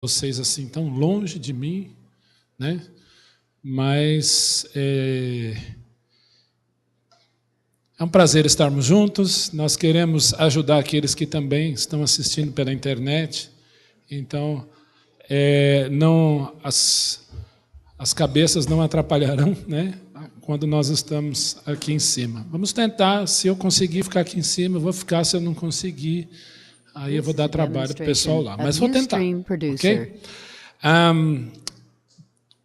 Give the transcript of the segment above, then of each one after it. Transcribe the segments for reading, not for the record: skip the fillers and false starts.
vocês assim tão longe de mim, né? Mas é um prazer estarmos juntos. Nós queremos ajudar aqueles que também estão assistindo pela internet. Então, não as cabeças não atrapalharão, né? Quando nós estamos aqui em cima. Vamos tentar. Se eu conseguir ficar aqui em cima, eu vou ficar. Se eu não conseguir, aí eu vou dar trabalho para o pessoal lá. Mas vou tentar, ok?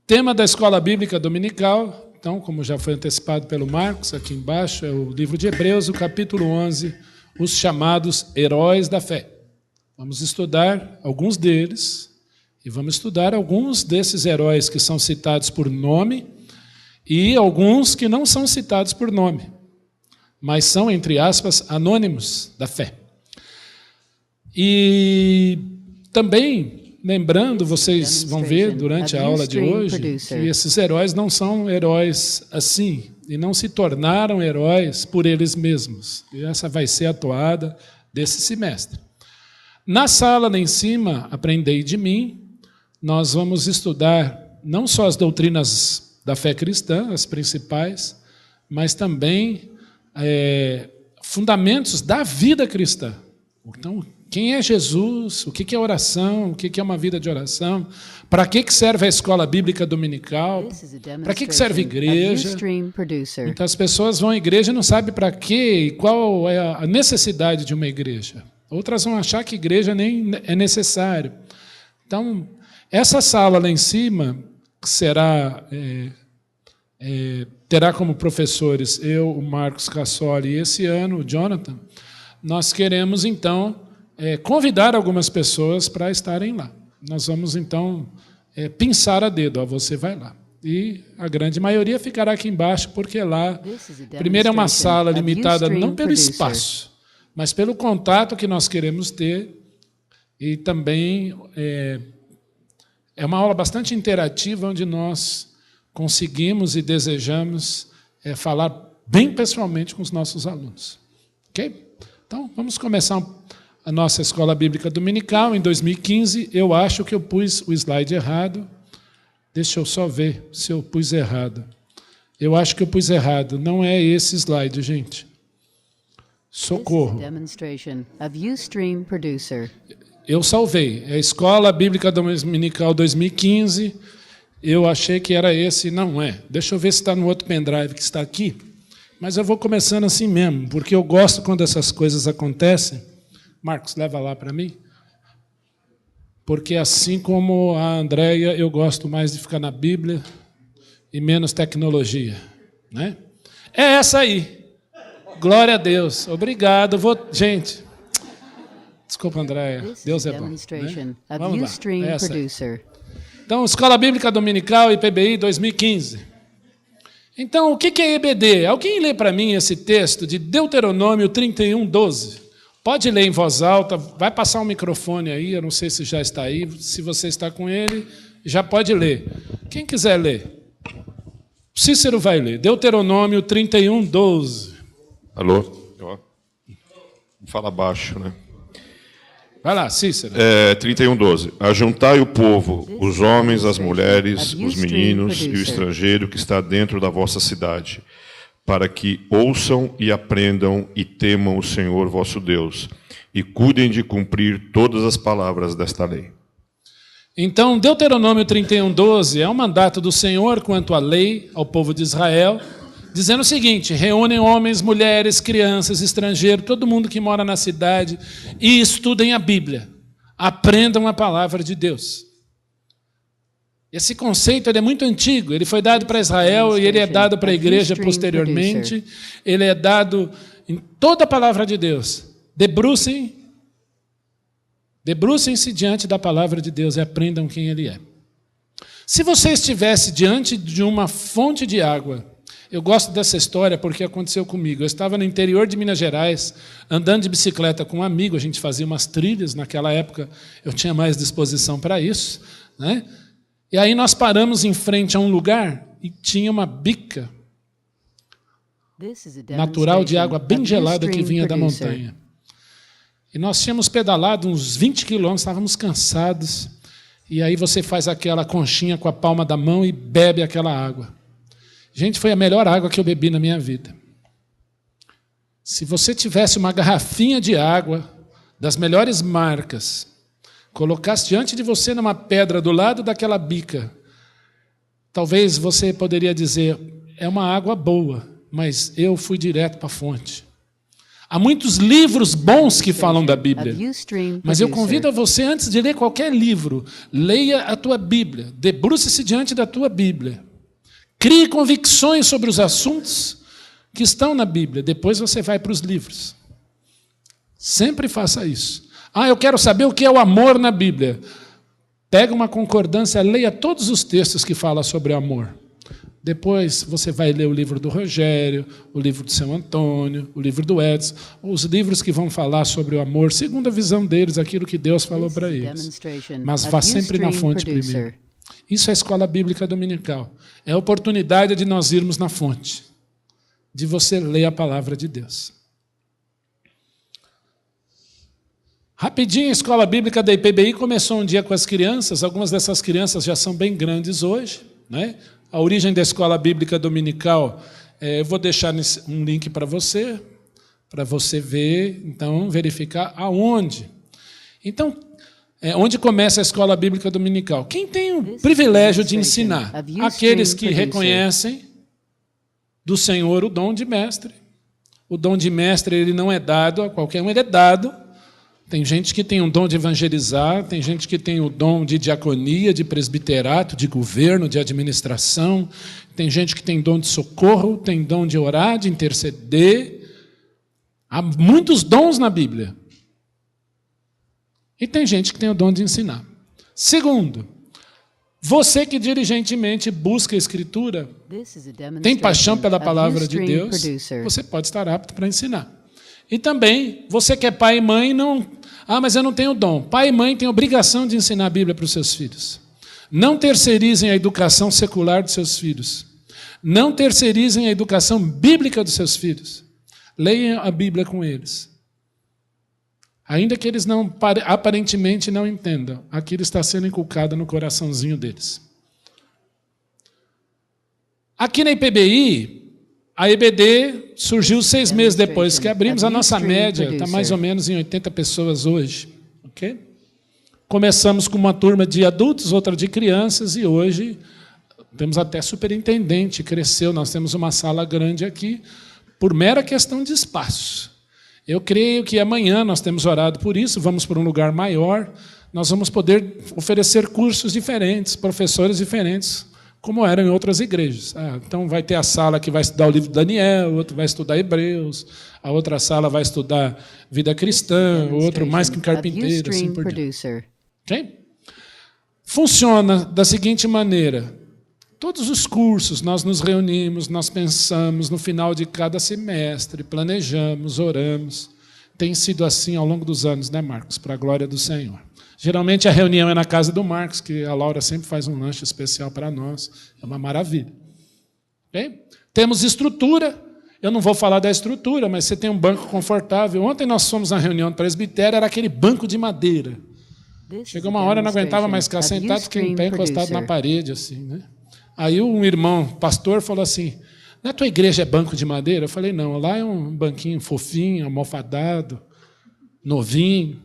Tema da Escola Bíblica Dominical, então, como já foi antecipado pelo Marcos, aqui embaixo, é o livro de Hebreus, o capítulo 11, os chamados heróis da fé. Vamos estudar alguns deles, e vamos estudar alguns desses heróis que são citados por nome, e alguns que não são citados por nome, mas são, entre aspas, anônimos da fé. E também, lembrando, vocês vão ver durante a aula de hoje, que esses heróis não são heróis assim, e não se tornaram heróis por eles mesmos. E essa vai ser a toada desse semestre. Na sala lá em cima, Aprendei de Mim, nós vamos estudar não só as doutrinas da fé cristã, as principais, mas também fundamentos da vida cristã. Então, quem é Jesus? O que é oração? O que é uma vida de oração? Para que serve a escola bíblica dominical? Para que serve a igreja? Então, as pessoas vão à igreja e não sabem para quê e qual é a necessidade de uma igreja. Outras vão achar que igreja nem é necessário. Então, essa sala lá em cima será, terá como professores eu, o Marcos Cassoli, e esse ano o Jonathan. Nós queremos, então, convidar algumas pessoas para estarem lá. Nós vamos, então, pinçar a dedo. Ó, você vai lá. E a grande maioria ficará aqui embaixo, porque lá, primeiro, é uma sala limitada não pelo espaço, mas pelo contato que nós queremos ter. E também é uma aula bastante interativa, onde nós conseguimos e desejamos falar bem pessoalmente com os nossos alunos. Ok? Então, vamos começar a nossa Escola Bíblica Dominical. Em 2015, eu acho que eu pus o slide errado. Deixa eu só ver se eu pus errado. Eu acho que eu pus errado. Não é esse slide, gente. Socorro. Eu salvei. É a Escola Bíblica Dominical 2015. Eu achei que era esse, não é. Deixa eu ver se está no outro pendrive que está aqui. Mas eu vou começando assim mesmo, porque eu gosto quando essas coisas acontecem. Marcos, leva lá para mim. Porque assim como a Andréia, eu gosto mais de ficar na Bíblia e menos tecnologia. Né? É essa aí. Glória a Deus. Obrigado. Gente, desculpa, Andréia. Deus é bom. Né? Vamos lá. É essa aí. Então, Escola Bíblica Dominical e PBI 2015. Então, o que é EBD? Alguém lê para mim esse texto de Deuteronômio 31, 12? Pode ler em voz alta, vai passar um microfone aí, eu não sei se já está aí, se você está com ele, já pode ler. Quem quiser ler? Cícero vai ler. Deuteronômio 31, 12. Alô? Fala baixo, né? Vai lá, Cícero. 31, 12. Ajuntai o povo, os homens, as mulheres, os meninos e o estrangeiro que está dentro da vossa cidade, para que ouçam e aprendam e temam o Senhor vosso Deus, e cuidem de cumprir todas as palavras desta lei. Então, Deuteronômio 31, 12 é um mandato do Senhor quanto à lei ao povo de Israel, dizendo o seguinte: reúnem homens, mulheres, crianças, estrangeiros, todo mundo que mora na cidade, e estudem a Bíblia. Aprendam a palavra de Deus. Esse conceito ele é muito antigo, ele foi dado para Israel e ele é dado para a igreja posteriormente. Ele é dado em toda a palavra de Deus. Debrucem-se diante da palavra de Deus e aprendam quem Ele é. Se você estivesse diante de uma fonte de água, eu gosto dessa história porque aconteceu comigo. Eu estava no interior de Minas Gerais, andando de bicicleta com um amigo, a gente fazia umas trilhas, naquela época eu tinha mais disposição para isso, né? E aí nós paramos em frente a um lugar e tinha uma bica natural de água bem gelada que vinha da montanha. E nós tínhamos pedalado uns 20 quilômetros, estávamos cansados. E aí você faz aquela conchinha com a palma da mão e bebe aquela água. Gente, foi a melhor água que eu bebi na minha vida. Se você tivesse uma garrafinha de água, das melhores marcas, colocasse diante de você numa pedra do lado daquela bica, talvez você poderia dizer, é uma água boa, mas eu fui direto para a fonte. Há muitos livros bons que falam da Bíblia, mas eu convido a você, antes de ler qualquer livro, leia a tua Bíblia, debruce-se diante da tua Bíblia, crie convicções sobre os assuntos que estão na Bíblia, depois você vai para os livros. Sempre faça isso. Eu quero saber o que é o amor na Bíblia. Pega uma concordância, leia todos os textos que falam sobre o amor. Depois você vai ler o livro do Rogério, o livro do São Antônio, o livro do Edson, os livros que vão falar sobre o amor, segundo a visão deles, aquilo que Deus falou para eles. Mas vá sempre na fonte primeiro. Isso é a escola bíblica dominical. É a oportunidade de nós irmos na fonte, de você ler a palavra de Deus. Rapidinho, a escola bíblica da IPBI começou um dia com as crianças, algumas dessas crianças já são bem grandes hoje, né? A origem da escola bíblica dominical, eu vou deixar um link para você ver, então, verificar aonde. Então, onde começa a escola bíblica dominical? Quem tem o privilégio de ensinar? Aqueles que reconhecem do Senhor o dom de mestre. O dom de mestre ele não é dado a qualquer um, ele é dado. Tem gente que tem o dom de evangelizar, tem gente que tem o dom de diaconia, de presbiterato, de governo, de administração, tem gente que tem dom de socorro, tem dom de orar, de interceder. Há muitos dons na Bíblia. E tem gente que tem o dom de ensinar. Segundo, você que diligentemente busca a Escritura, tem paixão pela palavra de Deus, você pode estar apto para ensinar. E também, você que é pai e mãe, mas eu não tenho dom. Pai e mãe têm obrigação de ensinar a Bíblia para os seus filhos. Não terceirizem a educação secular dos seus filhos. Não terceirizem a educação bíblica dos seus filhos. Leiam a Bíblia com eles. Ainda que eles aparentemente não entendam, aquilo está sendo inculcado no coraçãozinho deles. Aqui na IPBI, a EBD surgiu 6 meses depois que abrimos. A nossa média está mais ou menos em 80 pessoas hoje. Okay? Começamos com uma turma de adultos, outra de crianças, e hoje temos até superintendente, cresceu. Nós temos uma sala grande aqui, por mera questão de espaço. Eu creio que amanhã, nós temos orado por isso, vamos para um lugar maior, nós vamos poder oferecer cursos diferentes, professores diferentes, como era em outras igrejas. Então vai ter a sala que vai estudar o livro de Daniel, o outro vai estudar Hebreus, a outra sala vai estudar vida cristã, o outro mais que um carpinteiro, assim por diante. Okay? Funciona da seguinte maneira. Todos os cursos, nós nos reunimos, nós pensamos no final de cada semestre, planejamos, oramos. Tem sido assim ao longo dos anos, né, Marcos? Para a glória do Senhor. Geralmente a reunião é na casa do Marcos, que a Laura sempre faz um lanche especial para nós. É uma maravilha. Okay? Temos estrutura. Eu não vou falar da estrutura, mas você tem um banco confortável. Ontem nós fomos na reunião do presbitério, era aquele banco de madeira. Chegou uma hora, eu não aguentava mais ficar sentado, fiquei em pé, encostado na parede, assim, né? Aí um irmão, pastor, falou assim, na tua igreja é banco de madeira? Eu falei, não, lá é um banquinho fofinho, almofadado, novinho,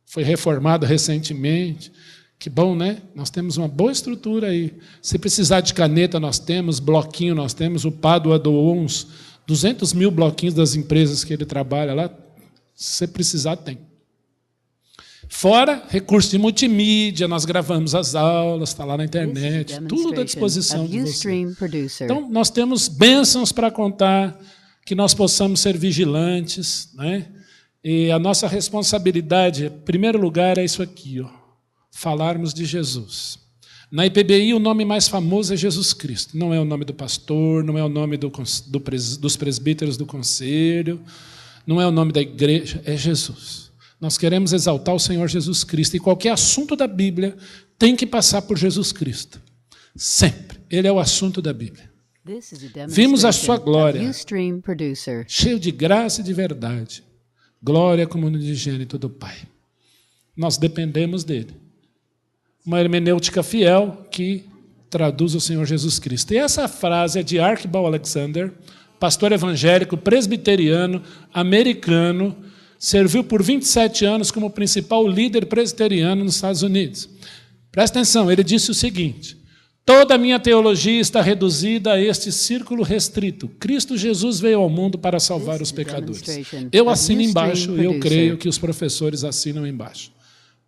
foi reformado recentemente. Que bom, né? Nós temos uma boa estrutura aí. Se precisar de caneta, nós temos, bloquinho nós temos, o Pádua doou uns 200 mil bloquinhos das empresas que ele trabalha lá, se você precisar, tem. Fora recurso de multimídia, nós gravamos as aulas, está lá na internet, tudo à disposição de você. Então, nós temos bênçãos para contar, que nós possamos ser vigilantes, né? E a nossa responsabilidade, em primeiro lugar, é isso aqui, ó, falarmos de Jesus. Na IPBI, o nome mais famoso é Jesus Cristo. Não é o nome do pastor, não é o nome dos presbíteros do conselho, não é o nome da igreja, é Jesus. Nós queremos exaltar o Senhor Jesus Cristo. E qualquer assunto da Bíblia tem que passar por Jesus Cristo. Sempre. Ele é o assunto da Bíblia. Vimos a sua glória, cheio de graça e de verdade. Glória como unigênito do Pai. Nós dependemos dele. uma hermenêutica fiel que traduz o Senhor Jesus Cristo. E essa frase é de Archibald Alexander, pastor evangélico, presbiteriano, americano, serviu por 27 anos como principal líder presbiteriano nos Estados Unidos. Presta atenção, ele disse o seguinte: toda a minha teologia está reduzida a este círculo restrito. Cristo Jesus veio ao mundo para salvar os pecadores. Eu assino embaixo e eu creio que os professores assinam embaixo.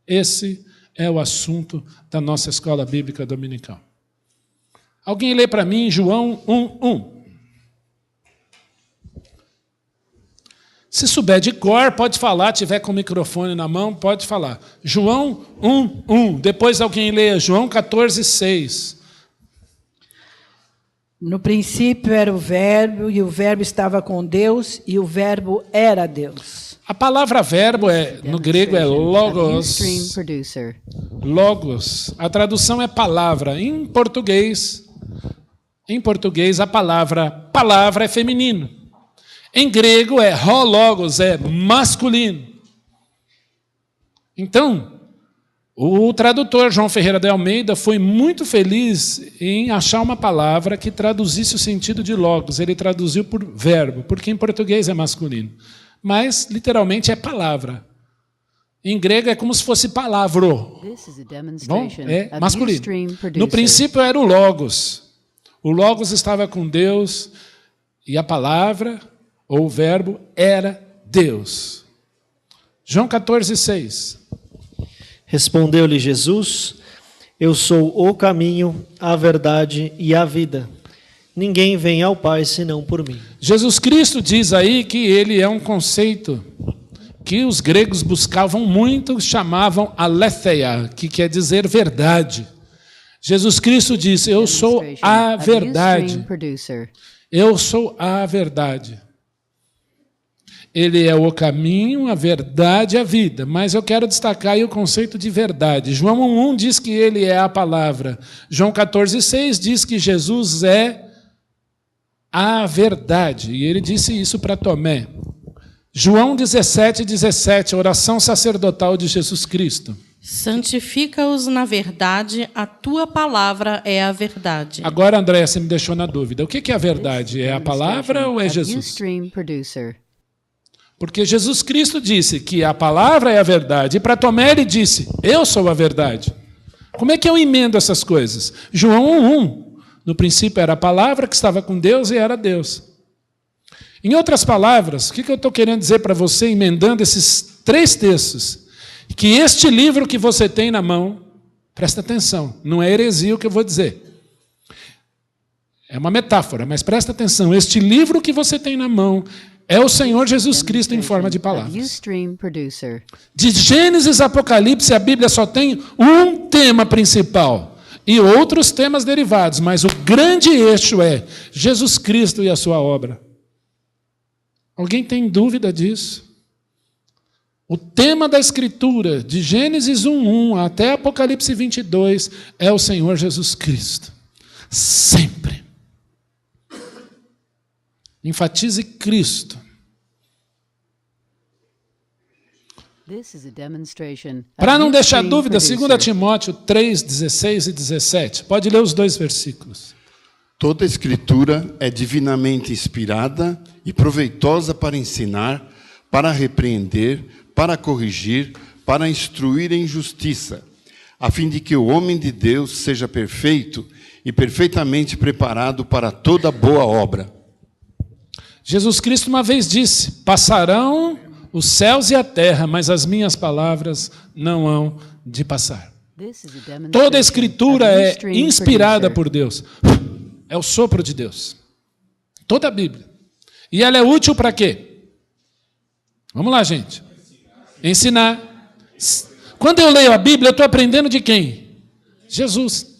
Esse é o assunto da nossa escola bíblica dominical. Alguém lê para mim João 1:1. Se souber de cor, pode falar, tiver com o microfone na mão, pode falar. João 1:1. Depois alguém leia João 14:6. No princípio era o Verbo, e o Verbo estava com Deus, e o Verbo era Deus. A palavra verbo no grego é logos. Logos. A tradução é palavra. Em português, a palavra é feminino. Em grego é hologos, é masculino. Então, o tradutor João Ferreira de Almeida foi muito feliz em achar uma palavra que traduzisse o sentido de logos. Ele traduziu por verbo, porque em português é masculino. Mas, literalmente, é palavra. Em grego é como se fosse palavro. Bom, é masculino. No princípio era o logos. O logos estava com Deus e a palavra, ou o verbo, era Deus. João 14:6. Respondeu-lhe Jesus: eu sou o caminho, a verdade e a vida. Ninguém vem ao Pai senão por mim. Jesus Cristo diz aí que ele é um conceito que os gregos buscavam muito, chamavam aletheia, que quer dizer verdade. Jesus Cristo disse: eu sou a verdade. Eu sou a verdade. Ele é o caminho, a verdade e a vida. Mas eu quero destacar aí o conceito de verdade. João 1:1 diz que ele é a palavra. João 14:6 diz que Jesus é a verdade. E ele disse isso para Tomé. João 17:17, oração sacerdotal de Jesus Cristo. Santifica-os na verdade, a tua palavra é a verdade. Agora, André, você me deixou na dúvida. O que é a verdade? É a palavra ou é Jesus? Porque Jesus Cristo disse que a palavra é a verdade. E para Tomé ele disse: eu sou a verdade. Como é que eu emendo essas coisas? João 1:1. No princípio era a palavra que estava com Deus e era Deus. Em outras palavras, o que eu estou querendo dizer para você, emendando esses 3 textos? Que este livro que você tem na mão, presta atenção, não é heresia o que eu vou dizer. É uma metáfora, mas presta atenção. Este livro que você tem na mão é o Senhor Jesus Cristo em forma de palavras. De Gênesis a Apocalipse, a Bíblia só tem um tema principal e outros temas derivados, mas o grande eixo é Jesus Cristo e a sua obra. Alguém tem dúvida disso? O tema da Escritura, de Gênesis 1:1 até Apocalipse 22, é o Senhor Jesus Cristo. Sempre. Enfatize Cristo. Para não deixar dúvida, 2 Timóteo 3:16 e 17. Pode ler os 2 versículos. Toda Escritura é divinamente inspirada e proveitosa para ensinar, para repreender, para corrigir, para instruir em justiça, a fim de que o homem de Deus seja perfeito e perfeitamente preparado para toda boa obra. Jesus Cristo uma vez disse: passarão os céus e a terra, mas as minhas palavras não hão de passar. Toda a Escritura é inspirada por Deus. É o sopro de Deus. Toda a Bíblia. E ela é útil para quê? Vamos lá, gente. Ensinar. Quando eu leio a Bíblia, eu estou aprendendo de quem? Jesus.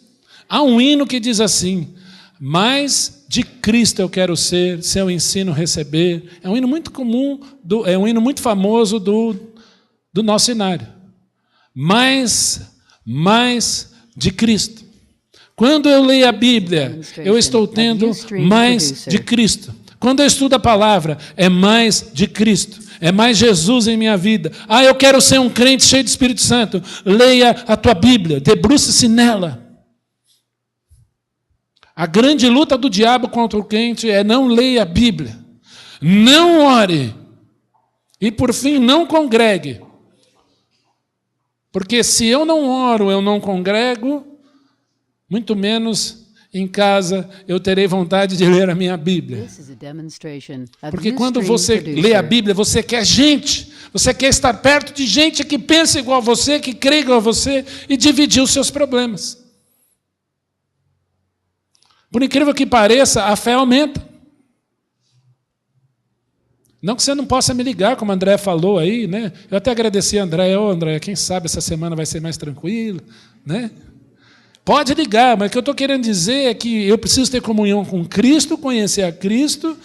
Há um hino que diz assim: mais de Cristo eu quero ser, seu ensino receber. É um hino muito comum, é um hino muito famoso do nosso cenário. Mais de Cristo. Quando eu leio a Bíblia, eu estou tendo mais de Cristo. Quando eu estudo a palavra, é mais de Cristo. É mais Jesus em minha vida. Ah, eu quero ser um crente cheio do Espírito Santo. Leia a tua Bíblia, debruce-se nela. A grande luta do diabo contra o crente é não leia a Bíblia, não ore e, por fim, não congregue. Porque se eu não oro, eu não congrego, muito menos em casa eu terei vontade de ler a minha Bíblia. Porque quando você lê a Bíblia, você quer gente, você quer estar perto de gente que pensa igual a você, que crê igual a você e dividir os seus problemas. Por incrível que pareça, a fé aumenta. Não que você não possa me ligar, como a André falou aí, né? Eu até agradeci a André. André, quem sabe essa semana vai ser mais tranquilo, né? Pode ligar, mas o que eu estou querendo dizer é que eu preciso ter comunhão com Cristo, conhecer a Cristo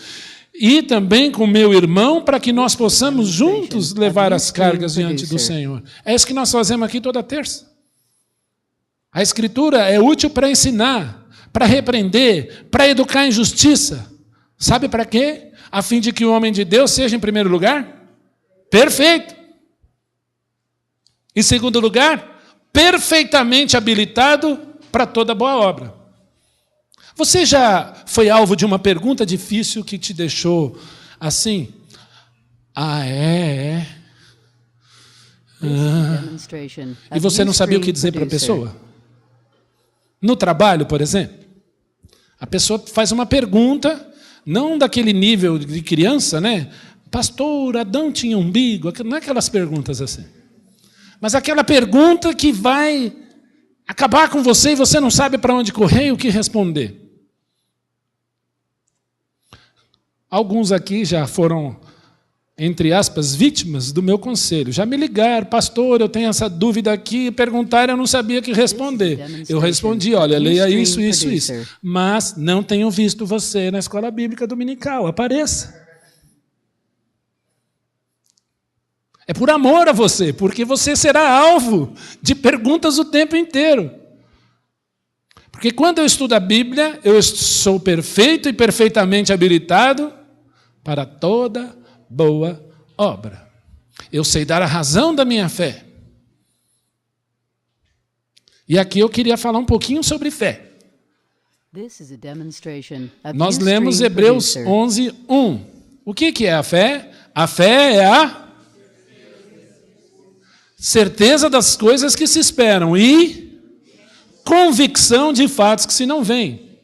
e também com o meu irmão, para que nós possamos juntos levar as cargas diante do Senhor. É isso que nós fazemos aqui toda terça. A Escritura é útil para ensinar, para repreender, para educar em justiça. Sabe para quê? A fim de que o homem de Deus seja, em primeiro lugar, perfeito. Em segundo lugar, perfeitamente habilitado para toda boa obra. Você já foi alvo de uma pergunta difícil que te deixou assim? E você não sabia o que dizer para a pessoa? No trabalho, por exemplo, a pessoa faz uma pergunta, não daquele nível de criança, né? Pastor, Adão tinha umbigo? Não é aquelas perguntas assim. Mas aquela pergunta que vai acabar com você e você não sabe para onde correr e o que responder. Alguns aqui já foram, entre aspas, vítimas do meu conselho. Já me ligaram, pastor, eu tenho essa dúvida aqui, perguntaram, eu não sabia o que responder. Eu respondi, olha, leia isso, isso, isso. Mas não tenho visto você na escola bíblica dominical, apareça. É por amor a você, porque você será alvo de perguntas o tempo inteiro. Porque quando eu estudo a Bíblia, eu sou perfeito e perfeitamente habilitado para toda boa obra. Eu sei dar a razão da minha fé. E aqui eu queria falar um pouquinho sobre fé. Nós lemos Hebreus 11, 1. O que é a fé? A fé é a certeza das coisas que se esperam e convicção de fatos que se não veem.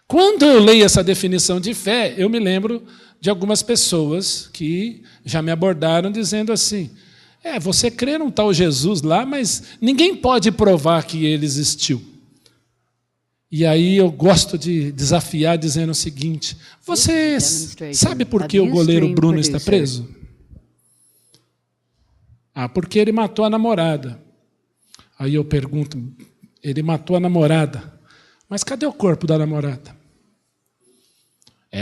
Quando eu leio essa definição de fé, eu me lembro de algumas pessoas que já me abordaram dizendo assim, você crê num tal Jesus lá, mas ninguém pode provar que ele existiu. E aí eu gosto de desafiar dizendo o seguinte, você sabe por que o goleiro Bruno está preso? Porque ele matou a namorada. Aí eu pergunto, ele matou a namorada, mas cadê o corpo da namorada?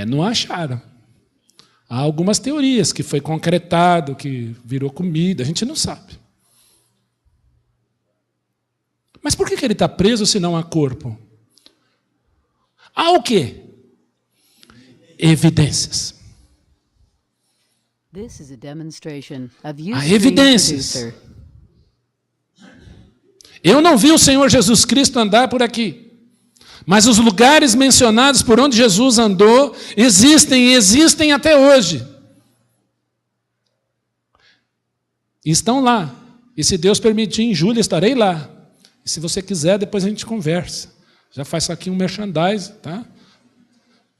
Não acharam. Há algumas teorias que foi concretado, que virou comida, a gente não sabe. Mas por que ele está preso se não há corpo? Há o quê? Evidências. Há evidências. Eu não vi o Senhor Jesus Cristo andar por aqui, mas os lugares mencionados por onde Jesus andou existem e existem até hoje. E estão lá. E se Deus permitir, em julho estarei lá. E se você quiser, depois a gente conversa. Já faz aqui um merchandising, tá?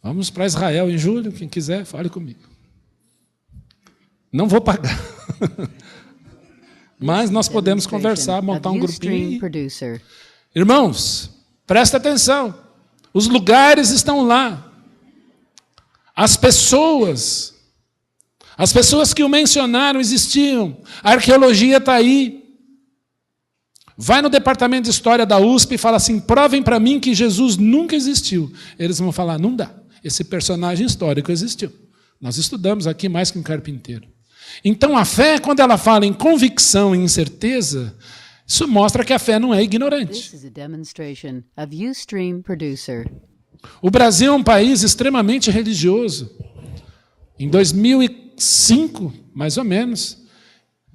Vamos para Israel em julho, quem quiser, fale comigo. Não vou pagar. Mas nós podemos conversar, montar um grupinho. Irmãos, presta atenção. Os lugares estão lá. As pessoas que o mencionaram existiam. A arqueologia está aí. Vai no departamento de história da USP e fala assim, provem para mim que Jesus nunca existiu. Eles vão falar, não dá. Esse personagem histórico existiu. Nós estudamos aqui mais que um carpinteiro. Então, a fé, quando ela fala em convicção e em certeza, isso mostra que a fé não é ignorante. O Brasil é um país extremamente religioso. Em 2004, 2005, mais ou menos,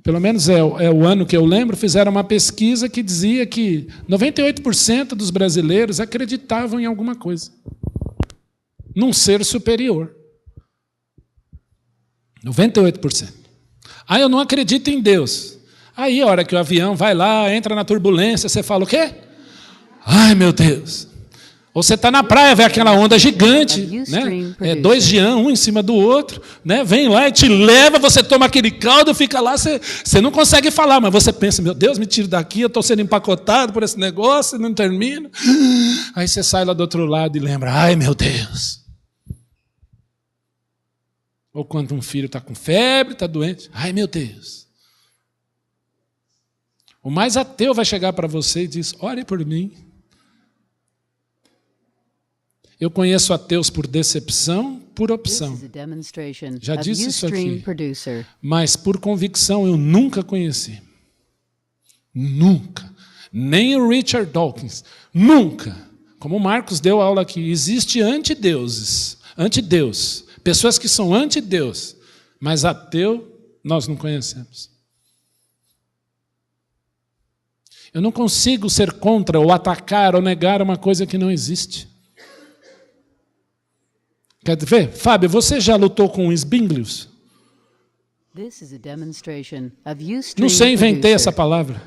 pelo menos é o ano que eu lembro, fizeram uma pesquisa que dizia que 98% dos brasileiros acreditavam em alguma coisa, num ser superior. 98%. Ah, eu não acredito em Deus. Aí, a hora que o avião vai lá, entra na turbulência, você fala o quê? Ai, meu Deus. Ou você está na praia, vê aquela onda gigante, né? 2 Jean, um em cima do outro, né? Vem lá e te leva, você toma aquele caldo, fica lá, você não consegue falar, mas você pensa, meu Deus, me tira daqui, eu estou sendo empacotado por esse negócio, não termina. Aí você sai lá do outro lado e lembra, ai, meu Deus. Ou quando um filho está com febre, está doente, ai, meu Deus. O mais ateu vai chegar para você e diz, ore por mim. Eu conheço ateus por decepção, por opção. Já disse isso aqui. Mas por convicção eu nunca conheci. Nunca. Nem o Richard Dawkins. Nunca. Como o Marcos deu aula aqui, existe antideuses. Antideus. Pessoas que são antideus. Mas ateu nós não conhecemos. Eu não consigo ser contra ou atacar ou negar uma coisa que não existe. Quer ver? Fábio, você já lutou com esbínglios? Não sei, inventei essa palavra.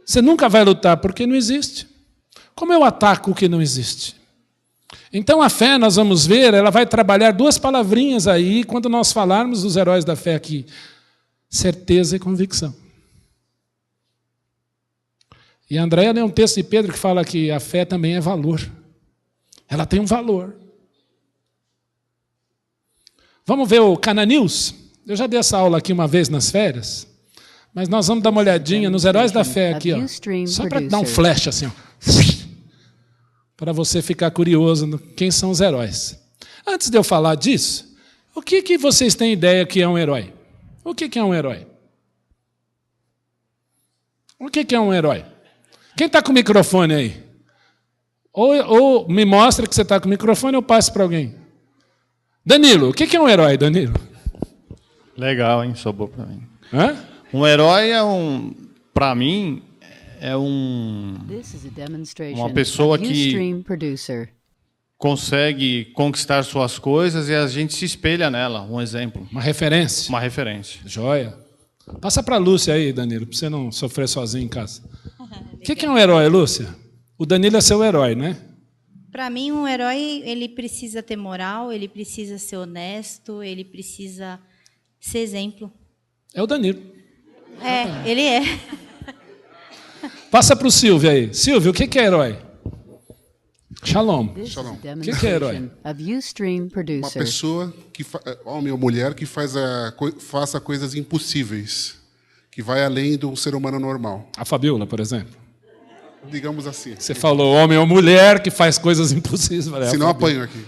Você nunca vai lutar porque não existe. Como eu ataco o que não existe? Então a fé, nós vamos ver, ela vai trabalhar 2 palavrinhas aí quando nós falarmos dos heróis da fé aqui. Certeza e convicção. E a Andréia lê um texto de Pedro que fala que a fé também é valor. Ela tem um valor. Vamos ver o Cananews? Eu já dei essa aula aqui uma vez nas férias, mas nós vamos dar uma olhadinha nos heróis da fé aqui, ó. Só para dar um flash assim, ó, para você ficar curioso no quem são os heróis. Antes de eu falar disso, o que vocês têm ideia que é um herói? O que é um herói? O que é um herói? Quem está com o microfone aí? Ou me mostra que você está com o microfone ou passe para alguém. Danilo, o que é um herói, Danilo? Legal, hein? Sobrou para mim. Hã? Um herói para mim, é uma pessoa que consegue conquistar suas coisas e a gente se espelha nela. Um exemplo. Uma referência. Uma referência. Joia. Passa para a Lúcia aí, Danilo, para você não sofrer sozinho em casa. O que é um herói, Lúcia? O Danilo é seu herói, né? Para mim, um herói, ele precisa ter moral, ele precisa ser honesto, ele precisa ser exemplo. É o Danilo. É, ele é. Passa para o Silvio aí. Silvio, o que é herói? Shalom. Shalom. O que é herói? Uma pessoa, homem ou mulher, que faça coisas impossíveis, que vai além do ser humano normal. A Fabiola, por exemplo. Digamos assim. Você falou homem ou mulher que faz coisas impossíveis. Se não, apanho aqui.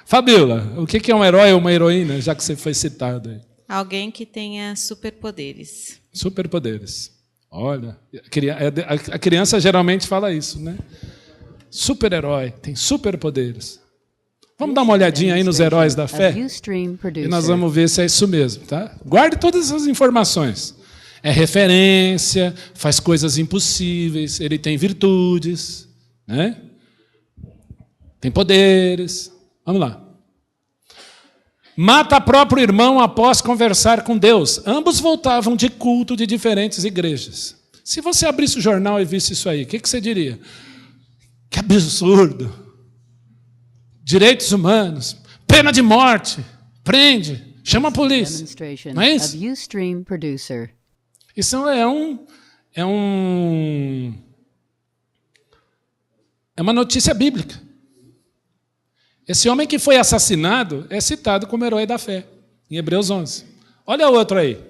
Fabiola, o que é um herói ou uma heroína, já que você foi citado aí? Alguém que tenha superpoderes. Superpoderes. Olha, a criança geralmente fala isso, né? Super-herói, tem superpoderes. Vamos dar uma olhadinha aí nos heróis da fé? E nós vamos ver se é isso mesmo, tá? Guarde todas essas informações. É referência, faz coisas impossíveis, ele tem virtudes, né? Tem poderes. Vamos lá. Mata próprio irmão após conversar com Deus. Ambos voltavam de culto de diferentes igrejas. Se você abrisse o jornal e visse isso aí, o que você diria? Que absurdo. Direitos humanos, pena de morte, prende, chama a polícia. Não é isso? Isso é uma notícia bíblica. Esse homem que foi assassinado é citado como herói da fé, em Hebreus 11. Olha o outro aí.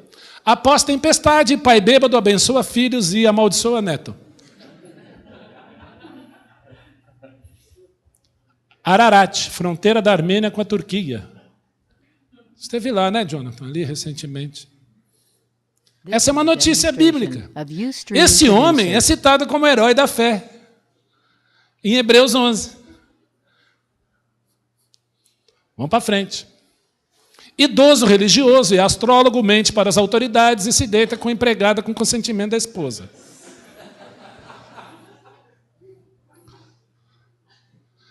Após tempestade, pai bêbado abençoa filhos e amaldiçoa neto. Ararat, fronteira da Armênia com a Turquia. Esteve lá, né, Jonathan, ali recentemente. Essa é uma notícia bíblica. Esse homem é citado como herói da fé, em Hebreus 11. Vamos para frente. Idoso religioso e astrólogo mente para as autoridades e se deita com a empregada com consentimento da esposa.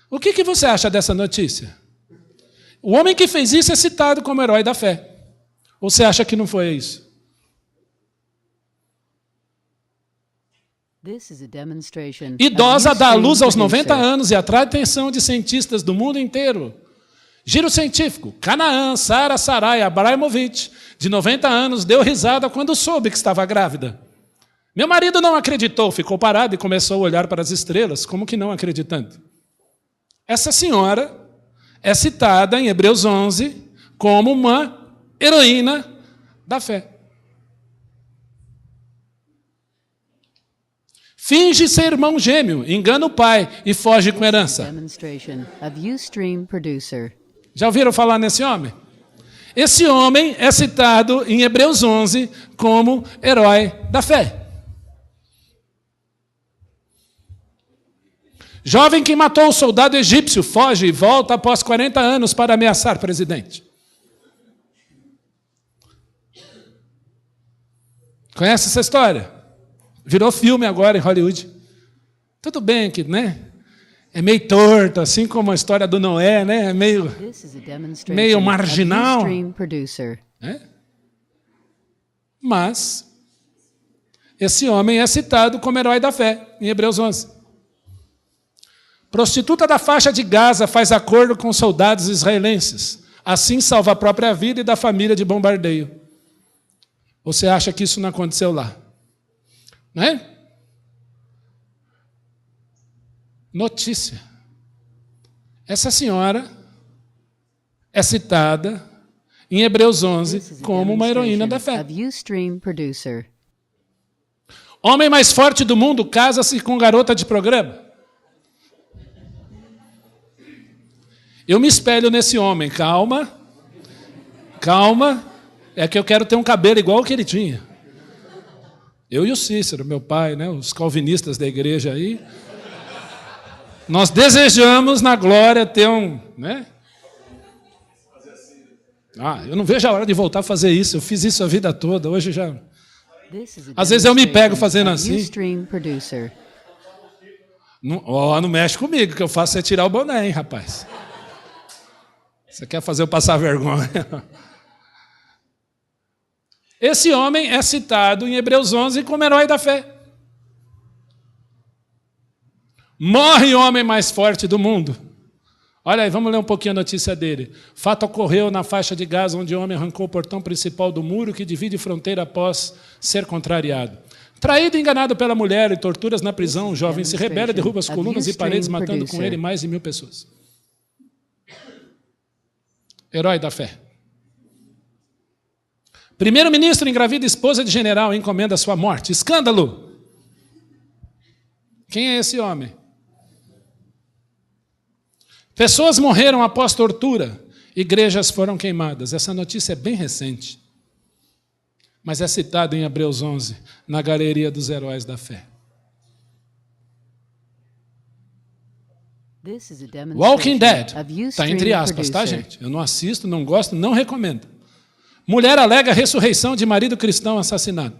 O que você acha dessa notícia? O homem que fez isso é citado como herói da fé. Ou você acha que não foi isso? Idosa dá à luz aos 90 anos e atrai a atenção de cientistas do mundo inteiro. Giro científico. Canaã, Sara Sarai Abramovich, de 90 anos, deu risada quando soube que estava grávida. Meu marido não acreditou, ficou parado e começou a olhar para as estrelas, como que não acreditando. Essa senhora é citada em Hebreus 11 como uma heroína da fé. Finge ser irmão gêmeo, engana o pai e foge com herança. Já ouviram falar nesse homem? Esse homem é citado em Hebreus 11 como herói da fé. Jovem que matou o soldado egípcio foge e volta após 40 anos para ameaçar o presidente. Conhece essa história? Virou filme agora em Hollywood. Tudo bem que, né? É meio torto, assim como a história do Noé, né? É meio marginal. É? Mas esse homem é citado como herói da fé em Hebreus 11. Prostituta da faixa de Gaza faz acordo com soldados israelenses. Assim salva a própria vida e da família de bombardeio. Você acha que isso não aconteceu lá? Né? Notícia. Essa senhora é citada em Hebreus 11 como uma heroína da fé. Homem mais forte do mundo casa-se com garota de programa. Eu me espelho nesse homem. Calma. Calma. É que eu quero ter um cabelo igual o que ele tinha. Eu e o Cícero, meu pai, né, os calvinistas da igreja aí. Nós desejamos na glória ter um... Né? Eu não vejo a hora de voltar a fazer isso. Eu fiz isso a vida toda. Hoje já... Às vezes eu me pego fazendo assim. Não mexe comigo, que eu faço é tirar o boné, hein, rapaz. Você quer fazer eu passar vergonha? Esse homem é citado em Hebreus 11 como herói da fé. Morre o homem mais forte do mundo. Olha aí, vamos ler um pouquinho a notícia dele. Fato ocorreu na faixa de Gaza, onde o homem arrancou o portão principal do muro que divide fronteira após ser contrariado. Traído e enganado pela mulher e torturas na prisão, o jovem se rebela, derruba as colunas e paredes, matando com ele mais de 1000 pessoas. Herói da fé. Primeiro-ministro engravida esposa de general e encomenda sua morte. Escândalo! Quem é esse homem? Pessoas morreram após tortura. Igrejas foram queimadas. Essa notícia é bem recente. Mas é citada em Hebreus 11, na galeria dos heróis da fé. Walking Dead. Está entre aspas, tá, gente? Eu não assisto, não gosto, não recomendo. Mulher alega ressurreição de marido cristão assassinado.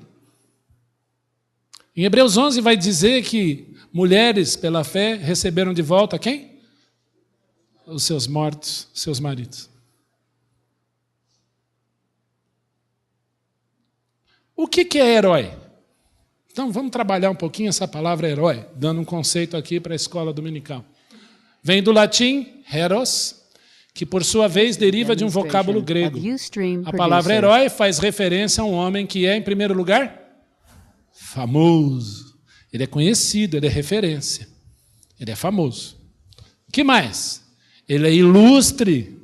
Em Hebreus 11 vai dizer que mulheres, pela fé, receberam de volta quem? Os seus mortos, seus maridos. O que é herói? Então vamos trabalhar um pouquinho essa palavra herói, dando um conceito aqui para a escola dominical. Vem do latim, heros, que por sua vez deriva de um vocábulo grego. A palavra herói faz referência a um homem que é, em primeiro lugar, famoso. Ele é conhecido, ele é referência. Ele é famoso. O que mais? Ele é ilustre.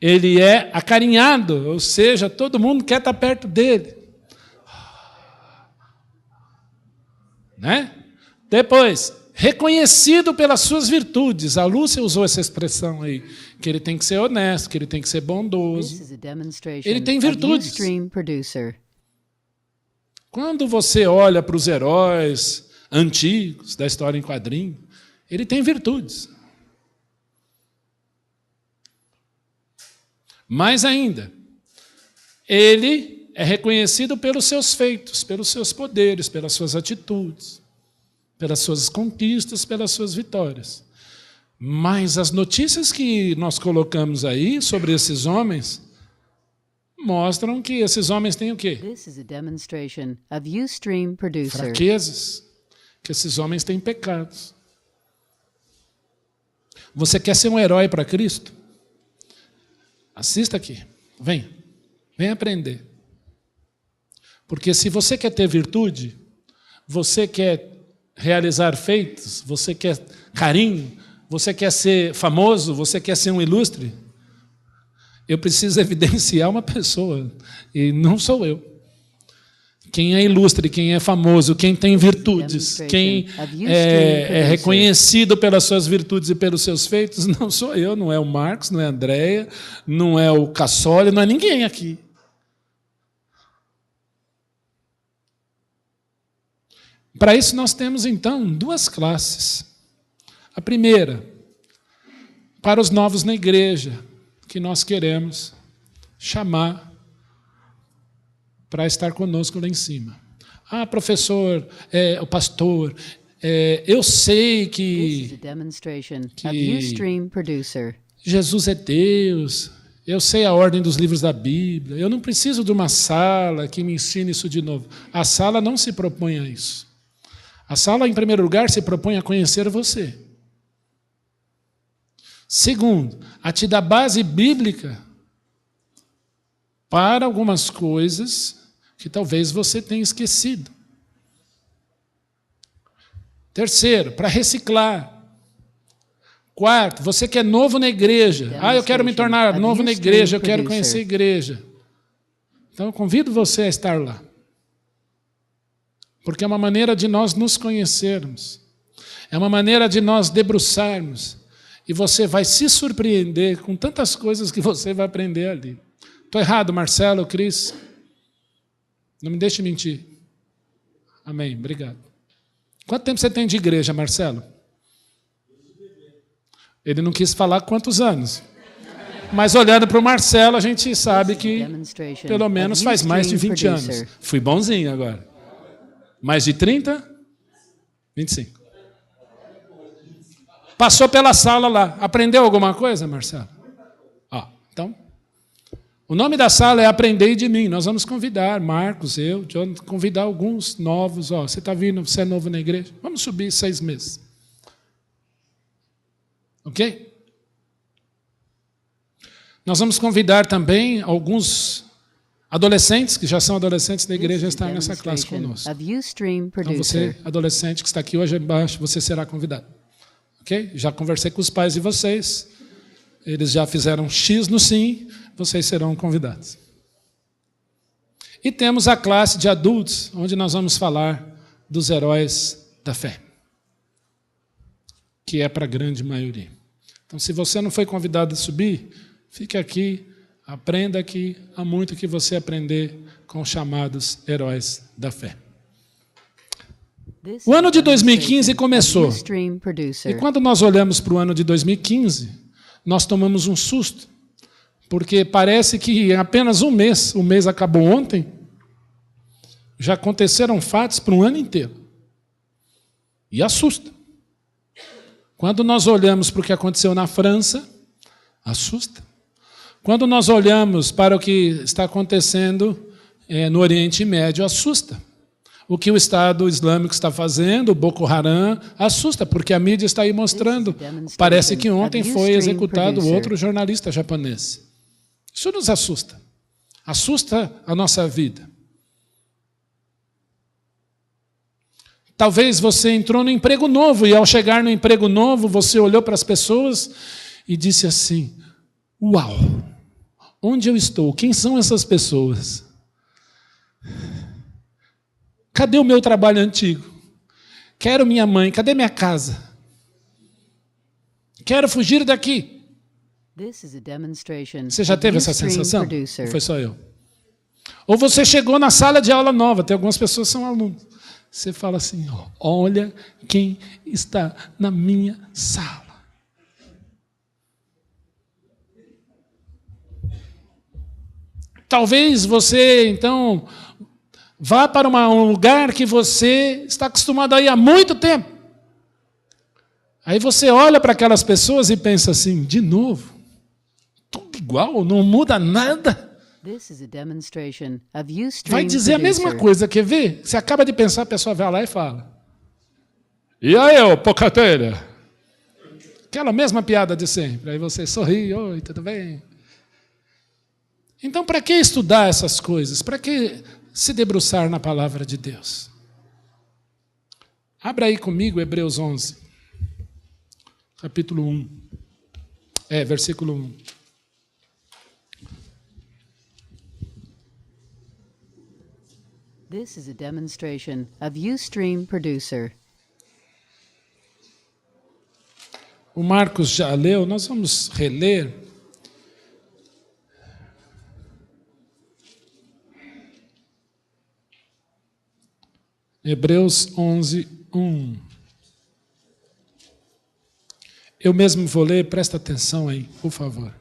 Ele é acarinhado, ou seja, todo mundo quer estar perto dele. Né? Depois, reconhecido pelas suas virtudes. A Lúcia usou essa expressão aí, que ele tem que ser honesto, que ele tem que ser bondoso. Ele tem virtudes. Quando você olha para os heróis antigos da história em quadrinho, ele tem virtudes. Mais ainda, ele é reconhecido pelos seus feitos, pelos seus poderes, pelas suas atitudes, pelas suas conquistas, pelas suas vitórias. Mas as notícias que nós colocamos aí sobre esses homens mostram que esses homens têm o quê? Fraquezas, que esses homens têm pecados. Você quer ser um herói para Cristo? Assista aqui, vem aprender. Porque se você quer ter virtude, você quer realizar feitos, você quer carinho, você quer ser famoso, você quer ser um ilustre, eu preciso evidenciar uma pessoa, e não sou eu. Quem é ilustre, quem é famoso, quem tem virtudes, quem é reconhecido pelas suas virtudes e pelos seus feitos, não sou eu, não é o Marcos, não é a Andréia, não é o Cassoli, não é ninguém aqui. Para isso nós temos, então, duas classes. A primeira, para os novos na igreja, que nós queremos chamar para estar conosco lá em cima. Ah, professor, o pastor, eu sei que Jesus é Deus, eu sei a ordem dos livros da Bíblia, eu não preciso de uma sala que me ensine isso de novo. A sala não se propõe a isso. A sala, em primeiro lugar, se propõe a conhecer você. Segundo, a te dar base bíblica para algumas coisas que talvez você tenha esquecido. Terceiro, para reciclar. Quarto, você que é novo na igreja. Ah, eu quero me tornar novo na igreja, eu quero conhecer a igreja. Então, eu convido você a estar lá. Porque é uma maneira de nós nos conhecermos. É uma maneira de nós debruçarmos. E você vai se surpreender com tantas coisas que você vai aprender ali. Estou errado, Marcelo, Cris? Não me deixe mentir. Amém, obrigado. Quanto tempo você tem de igreja, Marcelo? Ele não quis falar quantos anos. Mas olhando para o Marcelo, a gente sabe que pelo menos faz mais de 20 anos. Fui bonzinho agora. Mais de 30? 25. Passou pela sala lá. Aprendeu alguma coisa, Marcelo? Então, o nome da sala é Aprendei de Mim. Nós vamos convidar, Marcos, eu, John, convidar alguns novos. Você está vindo, você é novo na igreja? Vamos subir 6 meses. Ok? Nós vamos convidar também alguns adolescentes, que já são adolescentes da igreja, a estar nessa classe conosco. Então você, adolescente que está aqui hoje embaixo, você será convidado. Ok? Já conversei com os pais de vocês, eles já fizeram X no sim, vocês serão convidados. E temos a classe de adultos, onde nós vamos falar dos heróis da fé, que é para a grande maioria. Então, se você não foi convidado a subir, fique aqui, aprenda aqui, há muito que você aprender com os chamados heróis da fé. O ano de 2015 começou. E quando nós olhamos para o ano de 2015, nós tomamos um susto, porque parece que em apenas um mês acabou ontem, já aconteceram fatos para um ano inteiro. E assusta. Quando nós olhamos para o que aconteceu na França, assusta. Quando nós olhamos para o que está acontecendo no Oriente Médio, assusta. O que o Estado Islâmico está fazendo, o Boko Haram, assusta, porque a mídia está aí mostrando. Parece que ontem foi executado outro jornalista japonês. Isso nos assusta. Assusta a nossa vida. Talvez você entrou no emprego novo e, ao chegar no emprego novo, você olhou para as pessoas e disse assim: uau, onde eu estou? Quem são essas pessoas? Cadê o meu trabalho antigo? Quero minha mãe, cadê minha casa? Quero fugir daqui. Você já teve essa sensação? Ou foi só eu? Ou você chegou na sala de aula nova, tem algumas pessoas que são alunos. Você fala assim: olha quem está na minha sala. Talvez você, então, vá para um lugar que você está acostumado a ir há muito tempo. Aí você olha para aquelas pessoas e pensa assim, de novo, tudo igual, não muda nada. Vai dizer a mesma coisa, quer ver? Você acaba de pensar, a pessoa vai lá e fala. E aí, ô pocatelha? Aquela mesma piada de sempre. Aí você sorri, oi, tudo bem? Então, para que estudar essas coisas? Para que se debruçar na palavra de Deus? Abra aí comigo Hebreus 11, capítulo 1. Versículo 1. This is a demonstration of Ustream Producer. O Marcos já leu, nós vamos reler. Hebreus 11, 1. Eu mesmo vou ler, presta atenção aí, por favor.